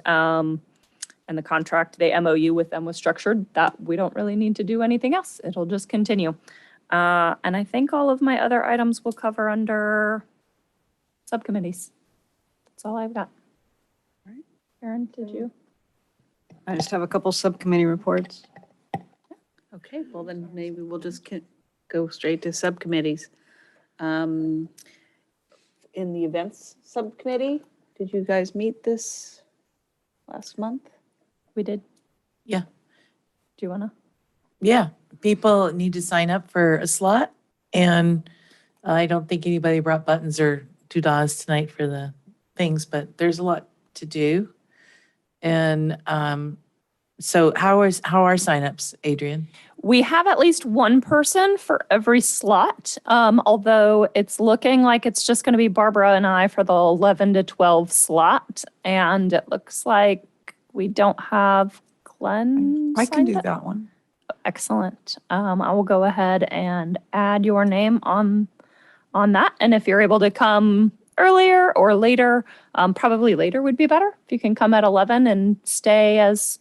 S1: the contract, the MOU with them was structured that we don't really need to do anything else. It'll just continue. And I think all of my other items will cover under subcommittees. That's all I've got.
S4: All right.
S1: Erin, did you?
S4: I just have a couple subcommittee reports.
S2: Okay, well then maybe we'll just go straight to subcommittees. In the events subcommittee, did you guys meet this last month?
S1: We did.
S3: Yeah.
S1: Do you want to?
S3: Yeah, people need to sign up for a slot, and I don't think anybody brought buttons or doodads tonight for the things, but there's a lot to do. And so how are signups, Adrian?
S1: We have at least one person for every slot, although it's looking like it's just going to be Barbara and I for the 11 to 12 slot. And it looks like we don't have Glenn.
S6: I can
S1: signed
S6: do
S1: up.
S6: that one.
S1: Excellent. I will go ahead and add your name on that. And if you're able to come earlier or later, probably later would be better. If you can come at 11 and stay as,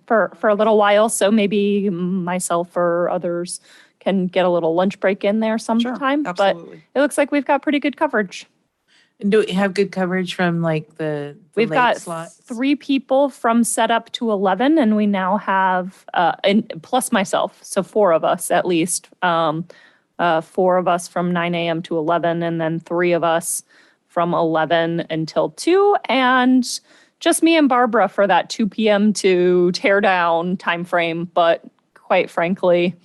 S1: for a little while. So maybe myself or others can get a little lunch break in there sometime. But
S6: Absolutely.
S1: it looks like we've got pretty good coverage.
S3: And do we have good coverage from like the
S1: We've
S3: late
S1: got
S3: slots?
S1: 3 people from setup to 11, and we now have, and plus myself, so 4 of us at least. 4 of us from 9 a.m. to 11, and then 3 of us from 11 until 2, and just me and Barbara for that 2 p.m. to tear down timeframe. But quite frankly,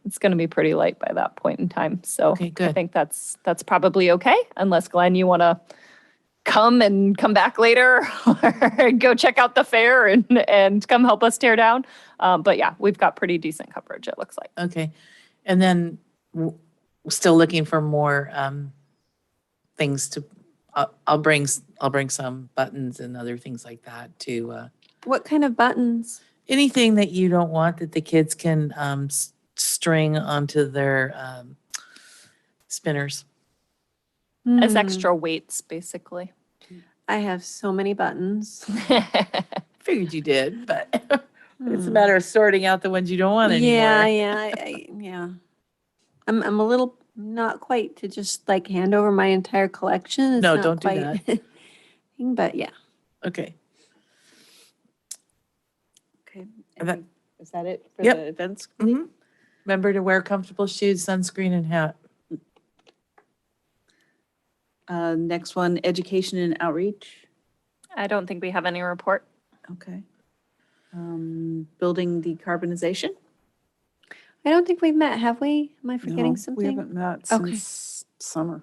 S1: it's going to be pretty late by that point in time. So
S3: Okay, good.
S1: I think that's probably okay, unless Glenn, you want to come back later or go check out the fair and come help us tear down. But yeah, we've got pretty decent coverage, it looks like.
S3: Okay. And then still looking for more things to, I'll bring some buttons and other things like that to
S9: What kind of buttons?
S3: anything that you don't want that the kids can string onto their spinners.
S1: As
S9: Hmm.
S1: extra weights, basically.
S9: I have so many buttons.
S3: Figured you did, but it's a matter of sorting out the ones you don't want anymore.
S9: Yeah. I'm a little not quite to just like hand over my entire collection. It's
S3: No,
S9: not
S3: don't do
S9: quite
S3: that.
S9: But yeah.
S3: Okay.
S2: Okay.
S3: And that-
S2: Is that it for
S3: Yep.
S2: the events?
S3: Mhm. Remember to wear comfortable shoes, sunscreen, and hat.
S2: Next one, education and outreach.
S1: I don't think we have any report.
S2: Okay. Building decarbonization.
S9: I don't think we've met, have we? Am I forgetting
S6: No,
S9: something?
S6: We haven't met
S9: Okay.
S6: since summer.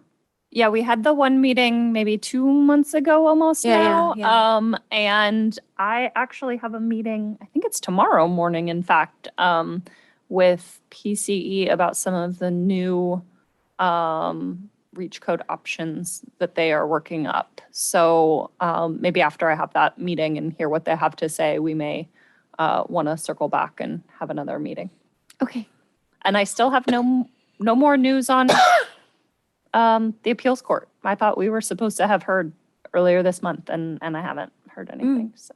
S1: Yeah, we had the one meeting maybe 2 months ago almost
S9: Yeah,
S1: now. And I actually have a meeting, I think it's tomorrow morning, in fact, with PCE about some of the new reach code options that they are working up. So maybe after I have that meeting and hear what they have to say, we may want to circle back and have another meeting.
S9: Okay.
S1: And I still have no more news on the appeals court. I thought we were supposed to have heard earlier this month, and I haven't heard anything. So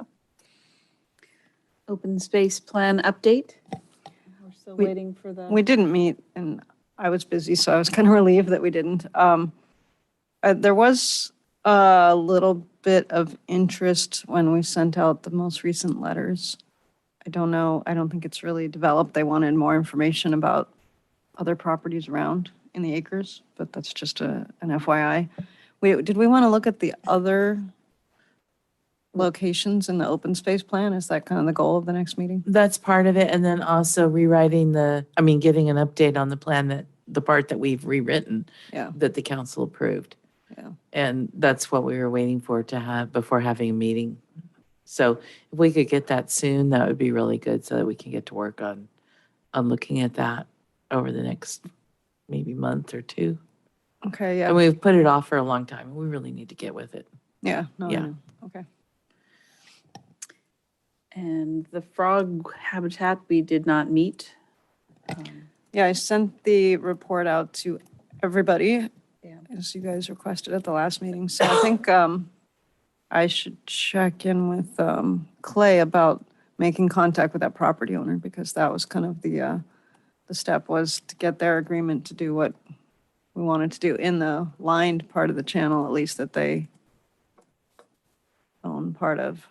S2: Open space plan update. We're still waiting for the.
S4: We didn't meet, and I was busy, so I was kind of relieved that we didn't. There was a little bit of interest when we sent out the most recent letters. I don't know, I don't think it's really developed. They wanted more information about other properties around in the acres, but that's just an FYI. Did we want to look at the other locations in the open space plan? Is that kind of the goal of the next meeting?
S3: That's part of it. And then also rewriting getting an update on the plan the part that we've rewritten.
S4: Yeah.
S3: That the council approved.
S4: Yeah.
S3: And that's what we were waiting for to have before having a meeting. So if we could get that soon, that would be really good so that we can get to work on on looking at that over the next maybe month or two.
S4: Okay, yeah.
S3: And we've put it off for a long time. We really need to get with it.
S4: Yeah, no, I
S3: Yeah.
S4: know. Okay.
S2: And the frog habitat, we did not meet.
S4: Yeah, I sent the report out to everybody,
S2: Yeah.
S4: as you guys requested at the last meeting. So I think I should check in with Clay about making contact with that property owner, because that was kind of the step, was to get their agreement to do what we wanted to do in the lined part of the channel, at least, that they own part of.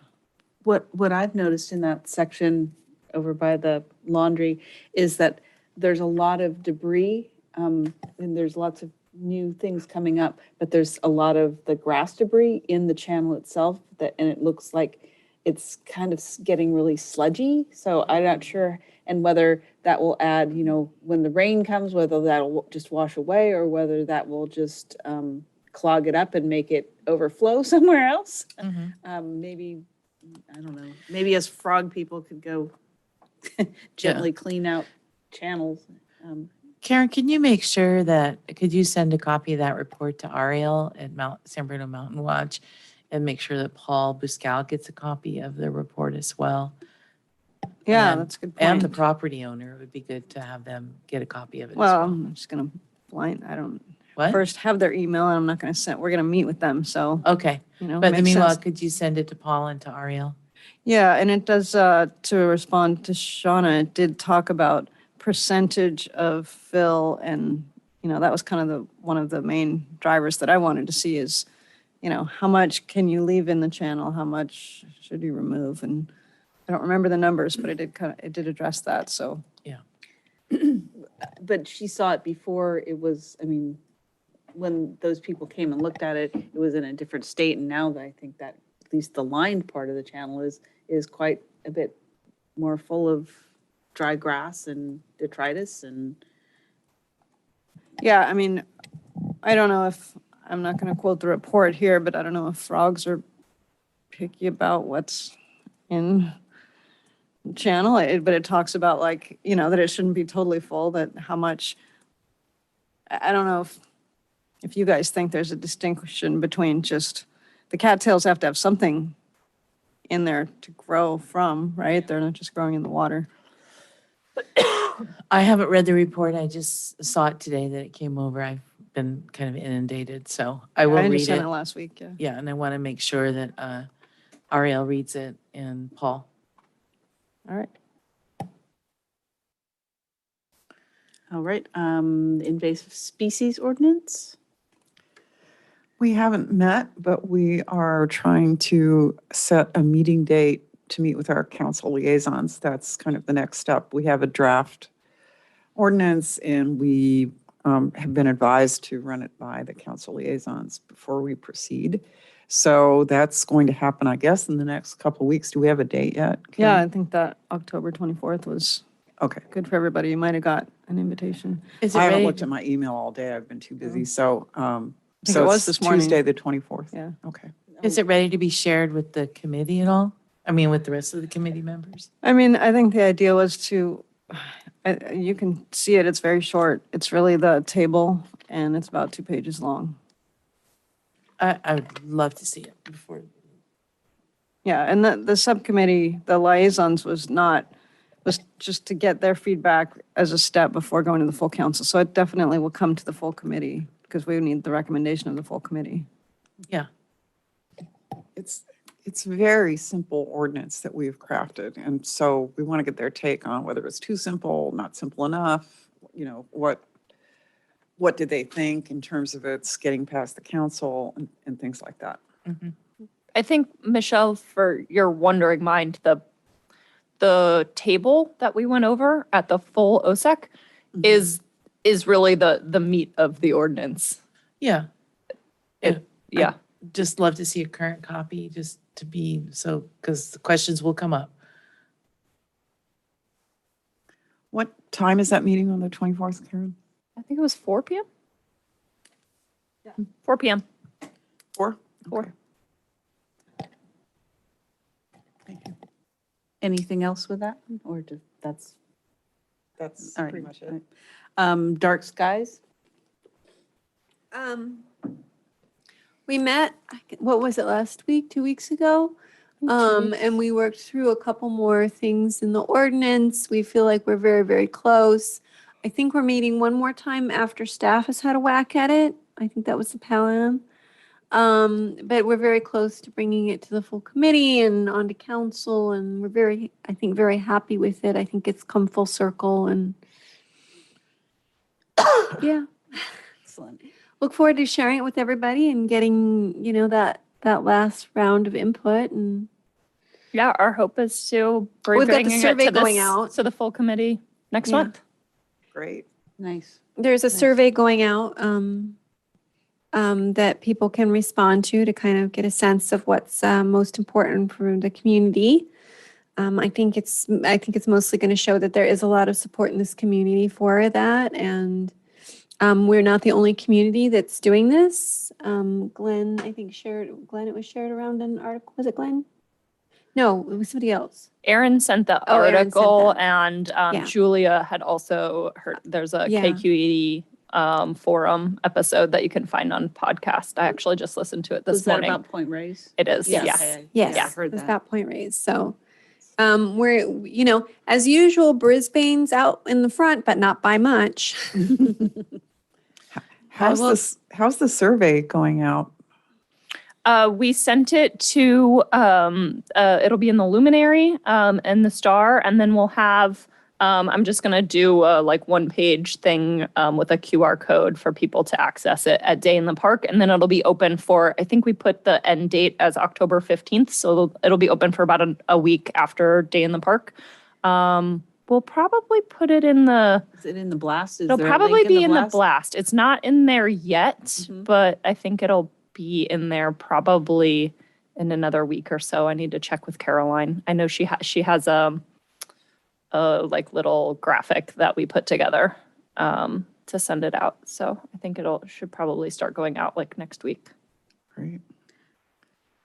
S2: What I've noticed in that section over by the laundry is that there's a lot of debris, and there's lots of new things coming up, but there's a lot of the grass debris in the channel itself and it looks like it's kind of getting really sludgy. So I'm not sure, and whether that will add, when the rain comes, whether that'll just wash away or whether that will just clog it up and make it overflow somewhere else. Maybe, I don't know, maybe as frog people could go gently clean out channels.
S3: Karen, can you make sure could you send a copy of that report to Ariel at San Bruno Mountain Watch and make sure that Paul Buscal gets a copy of the report as well?
S4: Yeah,
S3: And-
S4: that's a good
S3: And the
S4: point.
S3: property owner, it would be good to have them get a copy of it as
S4: Well,
S3: well.
S4: I'm just gonna
S3: What?
S4: first have their email, and I'm not gonna we're gonna meet with them, so,
S3: Okay,
S4: you know.
S3: but in the
S4: makes
S3: meanwhile,
S4: sense.
S3: could you send it to Paul and to Ariel?
S4: Yeah, and it does, to respond to Shauna, it did talk about percentage of fill, and, that was kind of one of the main drivers that I wanted to see is, how much can you leave in the channel? How much should you remove? And I don't remember the numbers, but it did address that, so.
S2: But she saw it before it was, when those people came and looked at it, it was in a different state. And now that I think that at least the lined part of the channel is quite a bit more full of dry grass and detritus and.
S4: Yeah, I don't know I'm not gonna quote the report here, but I don't know if frogs are picky about what's in the channel, but it talks about that it shouldn't be totally full, that how much, I don't know if you guys think there's a distinction between just, the cattails have to have something in there to grow from, right? They're not just growing in the water.
S3: I haven't read the report. I just saw it today that it came over. I've been kind of inundated, so I will
S4: I
S3: read
S4: understand
S3: it.
S4: it last week, yeah.
S3: Yeah, and I want to make sure that Ariel reads it and Paul.
S4: All right.
S2: All right, invasive species ordinance.
S6: We haven't met, but we are trying to set a meeting date to meet with our council liaisons. That's kind of the next step. We have a draft ordinance and we have been advised to run it by the council liaisons before we proceed. So that's going to happen, I guess, in the next couple of weeks. Do we have a date yet?
S4: Yeah,
S6: Karen?
S4: I think that October 24th was
S6: Okay.
S4: good for everybody. You might have got an invitation.
S3: Is it
S6: I haven't
S3: ready?
S6: looked at my email all day. I've been too busy. So,
S4: think
S6: so
S4: it was
S6: it's
S4: this morning.
S6: Tuesday, the 24th.
S4: Yeah.
S6: Okay.
S3: Is it ready to be shared with the committee at all? I mean, with the rest of the committee members?
S4: I think the idea was you can see it, it's very short. It's really the table, and it's about 2 pages long.
S3: I would love to see it before.
S4: Yeah, and the subcommittee, the liaisons was just to get their feedback as a step before going to the full council. So it definitely will come to the full committee, because we need the recommendation of the full committee.
S3: Yeah.
S6: It's very simple ordinance that we've crafted. And so we want to get their take on whether it's too simple, not simple enough, what did they think in terms of it's getting past the council and things like that.
S3: Mhm.
S1: I think, Michelle, for your wondering mind, the table that we went over at the full OSEC is really the meat of the ordinance.
S3: Yeah.
S1: Yeah.
S3: Just love to see a current copy, just to be, because the questions will come up.
S6: What time is that meeting on the 24th, Karen?
S1: I think it was 4 p.m. Yeah. 4 p.m.
S6: 4?
S1: 4.
S6: Okay. Thank you.
S2: Anything else with that, or that's?
S6: That's
S2: All right.
S6: pretty much
S2: All
S6: it.
S2: right. Dark skies?
S9: We met, what was it, last week, 2 weeks ago? And we worked through a couple more things in the ordinance. We feel like we're very, very close. I think we're meeting one more time after staff has had a whack at it. I think that was the plan. But we're very close to bringing it to the full committee and onto council, and we're very, I think, very happy with it. I think it's come full circle and yeah.
S2: Excellent.
S9: Look forward to sharing it with everybody and getting, that last round of input. And
S1: Yeah, our hope is to
S9: We've got the
S1: bringing it
S9: survey
S1: to
S9: going
S1: this,
S9: out.
S1: to the full committee next
S9: Yeah.
S1: month.
S6: Great.
S2: Nice.
S9: there's a
S2: Nice.
S9: survey going out that people can respond to kind of get a sense of what's most important for the community. I think it's mostly going to show that there is a lot of support in this community for that, and we're not the only community that's doing this. Glenn, I think it was shared around an article. Was it Glenn? No, it was somebody else.
S1: Aaron sent the
S9: Oh, Aaron sent
S1: article,
S9: that.
S1: and
S9: Yeah.
S1: Julia had also heard, there's a
S9: Yeah.
S1: KQED forum episode that you can find on podcast. I actually just listened to it this
S2: Was that
S1: morning.
S2: about Point Reyes?
S1: It is,
S2: Yes.
S1: yes.
S2: Okay.
S9: Yes,
S2: Yeah, I heard
S9: it was
S2: that.
S9: that point raised. So we're, as usual, Brisbane's out in the front, but not by much.
S6: How's the survey going out?
S1: We sent it to, it'll be in the Luminary and the Star, and then we'll have, I'm just going to do a 1-page thing with a QR code for people to access it at Day in the Park, and then it'll be open for, I think we put the end date as October 15th, so it'll be open for about a week after Day in the Park. We'll probably put it in the,
S2: Is it in the blast? Is
S1: it'll
S2: there a
S1: probably
S2: link
S1: be in the blast. It's not in there yet,
S2: Mhm.
S1: but I think it'll be in there probably in another week or so. I need to check with Caroline. I know she has a little graphic that we put together to send it out. So I think should probably start going out next week.
S6: Great.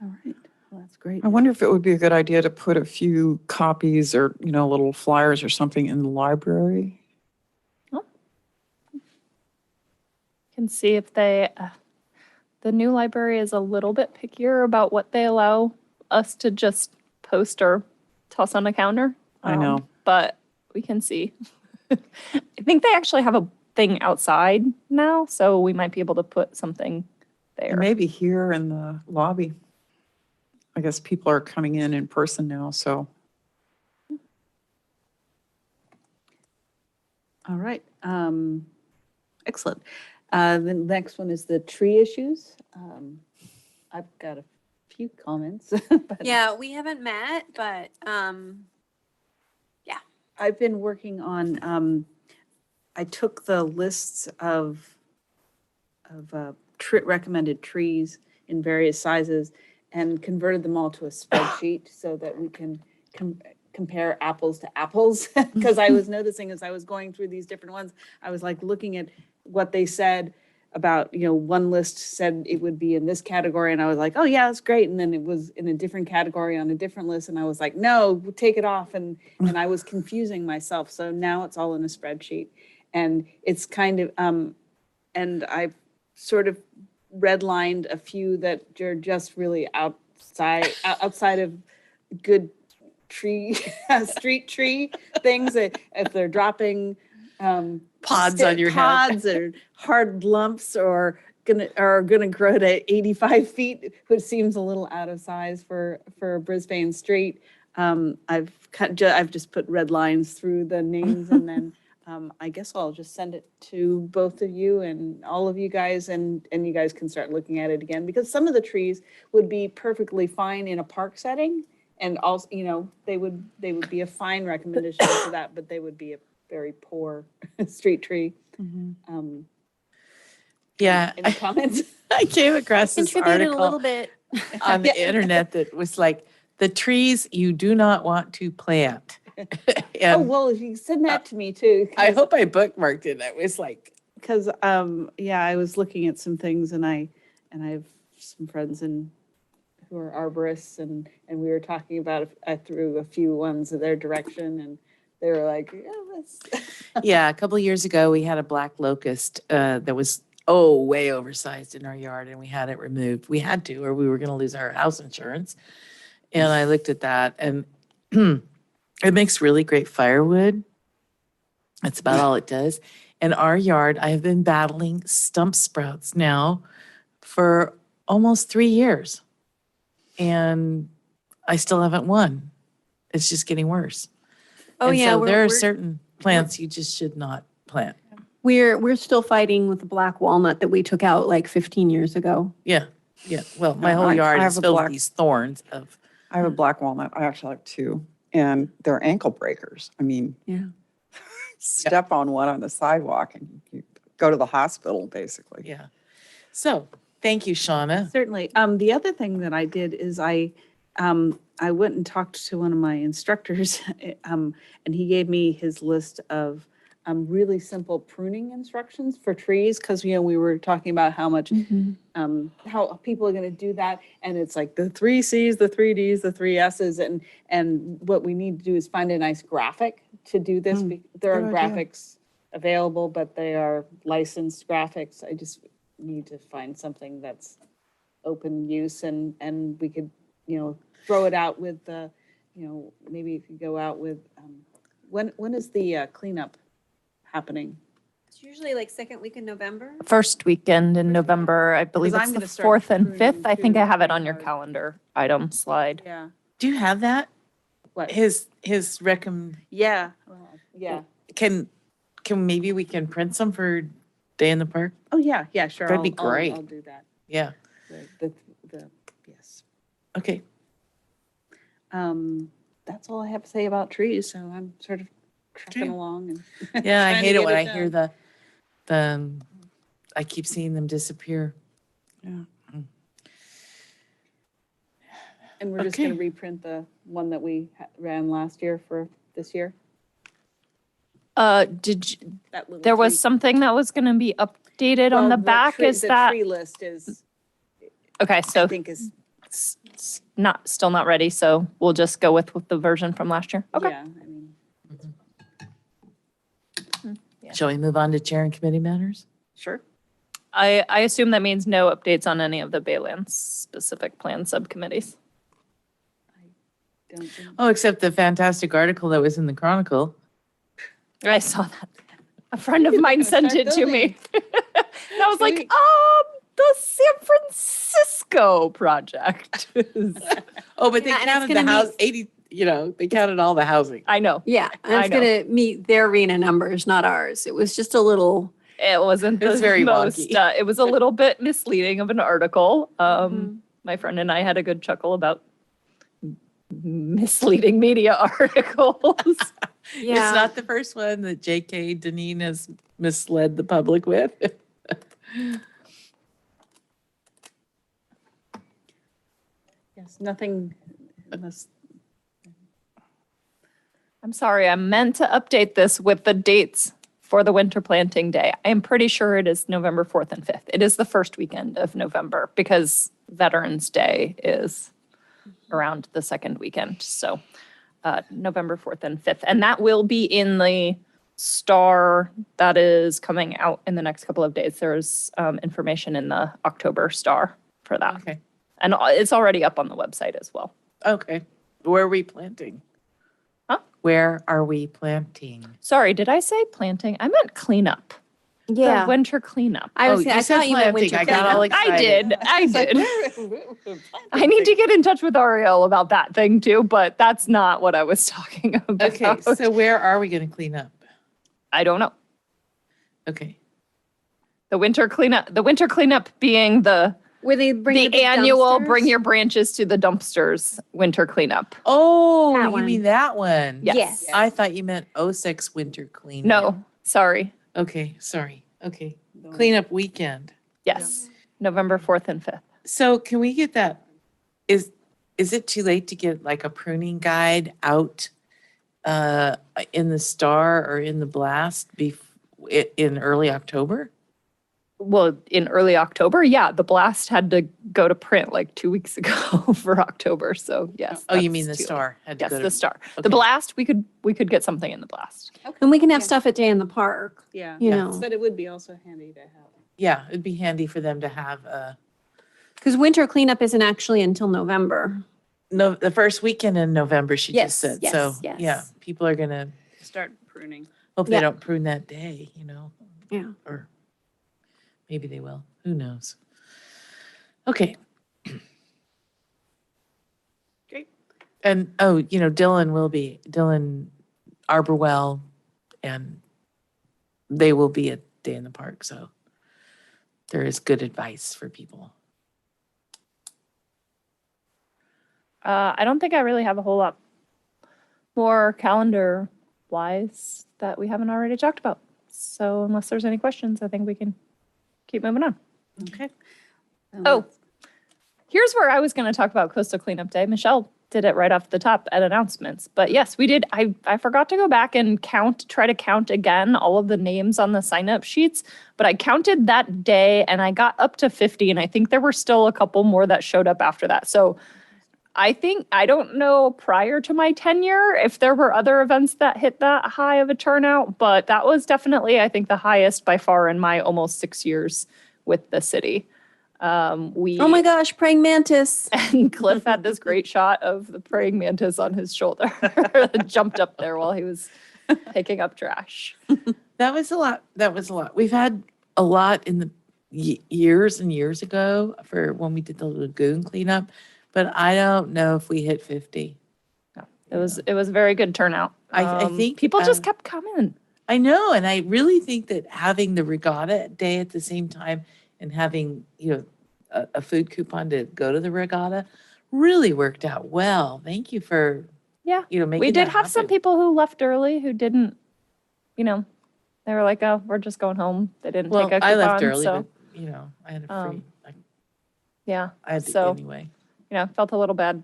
S2: All right. Well, that's great.
S6: I wonder if it would be a good idea to put a few copies or, little flyers or something in the library.
S1: Can see if the new library is a little bit pickier about what they allow us to just post or toss on a counter.
S6: I know.
S1: But we can see. I think they actually have a thing outside now, so we might be able to put something there.
S6: And maybe here in the lobby. I guess people are coming in person now, so.
S2: All right. Excellent. The next one is the tree issues. I've got a few comments. but
S9: Yeah, we haven't met, but
S2: I've been working on, I took the lists of recommended trees in various sizes and converted them all to a spreadsheet so that we can compare apples to apples. Because I was noticing as I was going through these different ones, I was looking at what they said about, one list said it would be in this category, and I was like, oh yeah, that's great. And then it was in a different category on a different list, and I was like, no, take it off. And I was confusing myself. So now it's all in a spreadsheet. And it's kind of, and I've sort of redlined a few that are just really outside of good tree, street tree things. If they're dropping
S3: Pods on your head.
S2: pods or hard lumps or gonna grow to 85 feet, which seems a little out of size for Brisbane street. I've just put red lines through the names, and then I guess I'll just send it to both of you and all of you guys, and you guys can start looking at it again, because some of the trees would be perfectly fine in a park setting, and also, they would be a fine recommendation for that, but they would be a very poor street tree.
S3: Yeah,
S2: Any comments?
S3: I came across this
S9: contributed a little
S3: article
S9: bit.
S3: on the internet that was like, the trees you do not want to plant.
S2: Oh,
S3: And
S2: well, you send that to me too.
S3: I hope I bookmarked it. I was like,
S2: Because, I was looking at some things, and I have some friends who are arborists, and we were talking about, I threw a few ones in their direction, and They were like, yeah, that's.
S3: Yeah, a couple of years ago, we had a black locust that was, way oversized in our yard, and we had it removed. We had to, or we were going to lose our house insurance. And I looked at that, and it makes really great firewood. That's about all it does. In our yard, I have been battling stump sprouts now for almost 3 years. And I still haven't won. It's just getting worse.
S9: Oh,
S3: And
S9: yeah.
S3: so there are certain plants you just should not plant.
S9: We're still fighting with the black walnut that we took out like 15 years ago.
S3: Yeah, yeah. Well, my
S6: Yeah,
S3: whole
S6: I
S3: yard
S6: have
S3: is
S6: a
S3: filled with
S6: black-
S3: these thorns of,
S6: I have a black walnut. I actually have two, and they're ankle breakers. I mean,
S9: Yeah.
S6: step on one on the sidewalk and you go to the hospital, basically.
S3: yeah. So, thank you, Shauna.
S2: Certainly. The other thing that I did is I went and talked to one of my instructors, and he gave me his list of really simple pruning instructions for trees, because, we were talking about how much, how people are going to do that. And it's like the 3 C's, the 3 D's, the 3 S's. And what we need to do is find a nice graphic to do this. There are
S6: good idea.
S2: graphics available, but they are licensed graphics. I just need to find something that's open use, and we could, throw it out with the, maybe if you go out with, when is the cleanup happening?
S9: It's usually like second week in November.
S1: First weekend in November, I believe
S2: I'm
S1: it's the
S2: gonna start
S1: 4th and
S2: pruning
S1: 5th. I think
S2: too,
S1: I have it on your
S2: hard.
S1: calendar item slide.
S2: Yeah.
S3: Do you have that?
S2: What?
S3: His
S2: Yeah. Well, yeah.
S3: can maybe we can print some for Day in the Park?
S2: Oh, yeah, sure.
S3: That'd be
S2: I'll-
S3: great.
S2: I'll do that.
S3: Yeah.
S2: Yes.
S3: Okay.
S2: That's all I have to say about trees, so I'm sort of trucking
S3: Okay.
S2: along and.
S3: Yeah, I
S2: trying to
S3: hate it
S2: get
S3: when I
S2: done.
S3: hear I keep seeing them disappear.
S2: And we're just gonna
S3: Okay.
S2: reprint the one that we ran last year for this year.
S1: That
S2: That little
S1: there was
S2: tree-
S1: something that was going to be updated on
S2: well,
S1: the back? Is
S2: the
S1: that,
S2: tree list is,
S1: okay,
S2: I
S1: so
S2: think is,
S1: still not ready, so we'll just go with the version from last year? Okay.
S2: yeah, I mean,
S3: Shall we move on to chair and committee matters?
S2: sure.
S1: I assume that means no updates on any of the Baylands specific plan subcommittees.
S2: Don't think-
S3: Oh, except the fantastic article that was in the Chronicle.
S1: I saw that. A friend of mine sent it to me. And I was like,
S2: Really?
S1: the San Francisco project.
S3: Oh, but they
S9: Yeah, and it's
S3: counted the
S9: gonna
S3: house,
S9: meet-
S3: 80, they counted all the housing.
S1: I know.
S9: Yeah, and
S1: I
S9: it's
S1: know.
S9: going to meet their arena numbers, not ours. It was just a little.
S1: It wasn't
S3: It was
S1: the
S3: very
S1: most,
S3: wonky.
S1: it was a little bit misleading of an article.
S9: Mhm.
S1: My friend and I had a good chuckle about misleading media articles.
S9: Yeah.
S3: It's not the first one that J.K. Deneen has misled the public with.
S2: Yes, nothing, unless,
S1: I'm sorry, I meant to update this with the dates for the winter planting day. I am pretty sure it is November 4th and 5th. It is the first weekend of November because Veterans Day is around the second weekend. So November 4th and 5th. And that will be in the Star that is coming out in the next couple of days. There's information in the October Star for that.
S3: Okay.
S1: And it's already up on the website as well.
S3: Okay. Where are we planting?
S1: Huh?
S3: Where are we planting?
S1: Sorry, did I say planting? I meant cleanup.
S9: Yeah.
S1: The winter cleanup.
S9: I was
S3: Oh,
S9: saying,
S3: you
S9: I
S3: said
S9: thought you meant
S3: planting.
S9: winter
S3: I got all
S9: cleanup.
S3: excited.
S1: I did. I need to get in touch with Ariel about that thing too, but that's not what I was talking about.
S3: Okay, so where are we going to clean up?
S1: I don't know.
S3: Okay.
S1: The winter cleanup being the
S9: Where they bring the big
S1: annual bring
S9: dumpsters?
S1: your branches to the dumpsters winter cleanup.
S3: Oh,
S9: That
S3: you
S9: one.
S3: mean that one?
S1: Yes.
S3: I thought you meant OSEX winter cleanup.
S1: No, sorry.
S3: Okay, sorry. Okay. Cleanup weekend.
S1: Yes. November 4th and 5th.
S3: So can we get that? Is it too late to get like a pruning guide out in the Star or in the Blast in early October?
S1: Well, in early October, yeah, the blast had to go to print like 2 weeks ago for October. So yes.
S3: Oh, you
S1: that's
S3: mean the
S1: too late.
S3: Star had to
S1: Yes,
S3: go to?
S1: the Star.
S3: Okay.
S1: The blast, we could get something in the blast.
S9: And we can have
S2: Yeah.
S9: stuff at Day in the Park,
S2: Yeah.
S9: you
S3: Yeah.
S9: know,
S2: But it would be also handy to have.
S3: Yeah, it'd be handy for them to have
S9: because winter cleanup isn't actually until November.
S3: no, the first weekend in November, she
S1: Yes,
S3: just said.
S1: yes,
S3: So,
S1: yes.
S3: yeah, people are gonna
S2: Start pruning.
S3: hope
S9: Yeah.
S3: they don't prune that day,
S9: Yeah.
S3: or maybe they will. Who knows? Okay. Great. And, Dylan Arborwell, and they will be at Day in the Park, so there is good advice for people.
S1: I don't think I really have a whole lot more calendar wise that we haven't already talked about. So unless there's any questions, I think we can keep moving on.
S2: Okay.
S1: Oh, here's where I was going to talk about Coastal Cleanup Day. Michelle did it right off the top at announcements. But yes, we did. I forgot to go back and try to count again all of the names on the sign up sheets. But I counted that day and I got up to 50. And I think there were still a couple more that showed up after that. So I don't know prior to my tenure if there were other events that hit that high of a turnout, but that was definitely, I think, the highest by far in my almost 6 years with the city.
S9: Oh my gosh, praying mantis.
S1: And Cliff had this great shot of the praying mantis on his shoulder, jumped up there while he was picking up trash.
S3: That was a lot. We've had a lot in the years and years ago for when we did the lagoon cleanup, but I don't know if we hit 50.
S1: It was a very good turnout.
S3: I think,
S1: people just kept coming.
S3: I know, and I really think that having the regatta day at the same time and having, a food coupon to go to the regatta really worked out well. Thank you for,
S1: Yeah.
S3: making
S1: We did
S3: that
S1: have some
S3: happen.
S1: people who left early who didn't, they were like, oh, we're just going home. They didn't
S3: Well,
S1: take a coupon.
S3: I left early,
S1: so,
S3: but, I had a free,
S1: yeah.
S3: I had to
S1: so-
S3: anyway.
S1: Felt a little bad.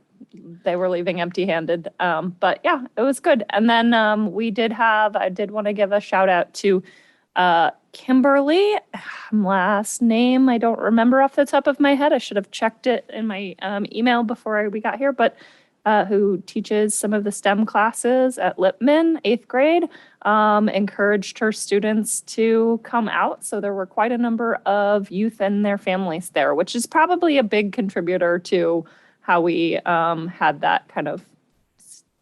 S1: They were leaving empty-handed. But yeah, it was good. And then I did want to give a shout out to Kimberly, last name I don't remember off the top of my head. I should have checked it in my email before we got here, but who teaches some of the STEM classes at Lipman, 8th grade, encouraged her students to come out. So there were quite a number of youth and their families there, which is probably a big contributor to how we had that kind of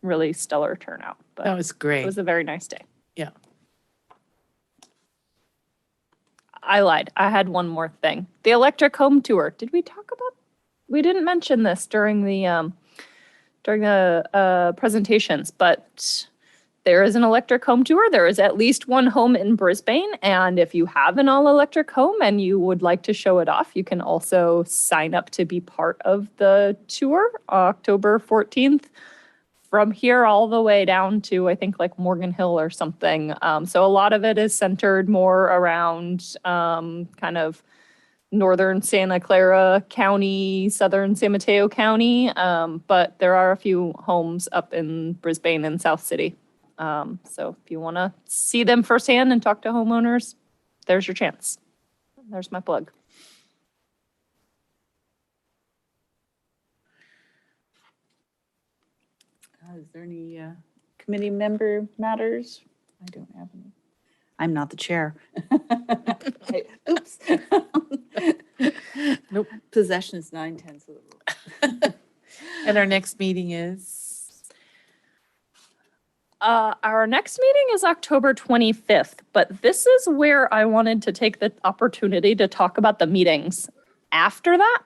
S1: really stellar turnout. But
S3: That was great.
S1: it was a very nice day.
S3: Yeah.
S1: I lied. I had one more thing. The electric home tour. Did we talk about? We didn't mention this during the presentations, but there is an electric home tour. There is at least one home in Brisbane, and if you have an all-electric home and you would like to show it off, you can also sign up to be part of the tour, October 14th. From here all the way down to, I think, like Morgan Hill or something. So a lot of it is centered more around kind of northern Santa Clara County, southern San Mateo County. But there are a few homes up in Brisbane and South City. So if you want to see them firsthand and talk to homeowners, there's your chance. There's my plug.
S2: Is there any committee member matters? I don't have any. I'm not the chair. Oops.
S3: Nope.
S2: Possession is 9/10 of the rule.
S3: And our next meeting is?
S1: Our next meeting is October 25th, but this is where I wanted to take the opportunity to talk about the meetings after that,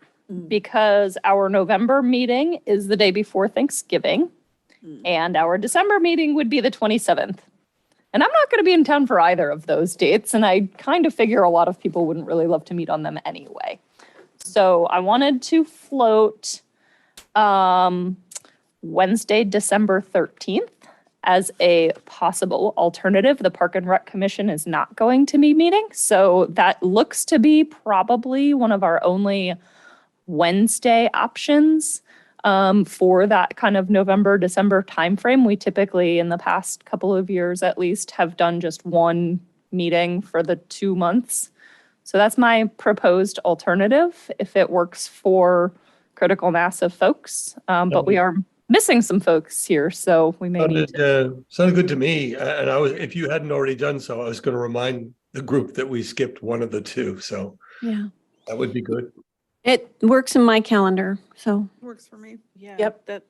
S1: because our November meeting is the day before Thanksgiving, and our December meeting would be the 27th. And I'm not going to be in town for either of those dates, and I kind of figure a lot of people wouldn't really love to meet on them anyway. So I wanted to float Wednesday, December 13th as a possible alternative. The Park and Rec Commission is not going to be meeting, so that looks to be probably one of our only Wednesday options for that kind of November, December timeframe. We typically, in the past couple of years at least, have done just one meeting for the 2 months. So that's my proposed alternative if it works for critical mass of folks. But we are missing some folks here, so we may need to.
S5: Sounded good to me. And if you hadn't already done so, I was going to remind the group that we skipped one of the two. So
S9: Yeah.
S5: that would be good.
S9: It works in my calendar, so.
S2: Works for me. Yeah.
S3: Yep.
S2: That.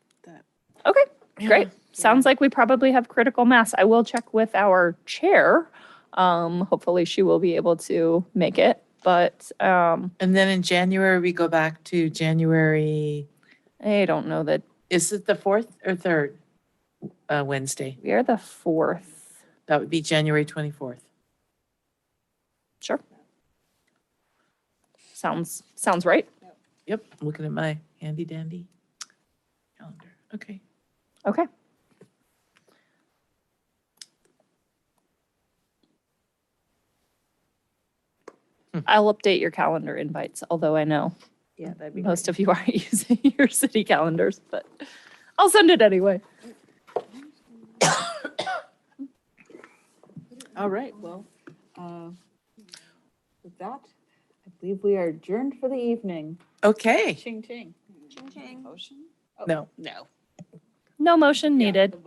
S1: Okay, great. Sounds like we probably have critical mass. I will check with our chair. Hopefully she will be able to make it, but
S3: And then in January, we go back to January,
S1: I don't know that
S3: is it the 4th or 3rd Wednesday?
S1: we are the 4th.
S3: That would be January 24th.
S1: Sure. Sounds right.
S3: Yep, I'm looking at my handy dandy calendar. Okay.
S1: Okay. I'll update your calendar invites, although I know
S2: Yeah, that'd be
S1: most of you aren't using your city calendars, but I'll send it anyway.
S2: All right, well, with that, I believe we are adjourned for the evening.
S3: Okay.
S2: Ching ching.
S4: Motion?
S3: No.
S2: No.
S1: No motion needed.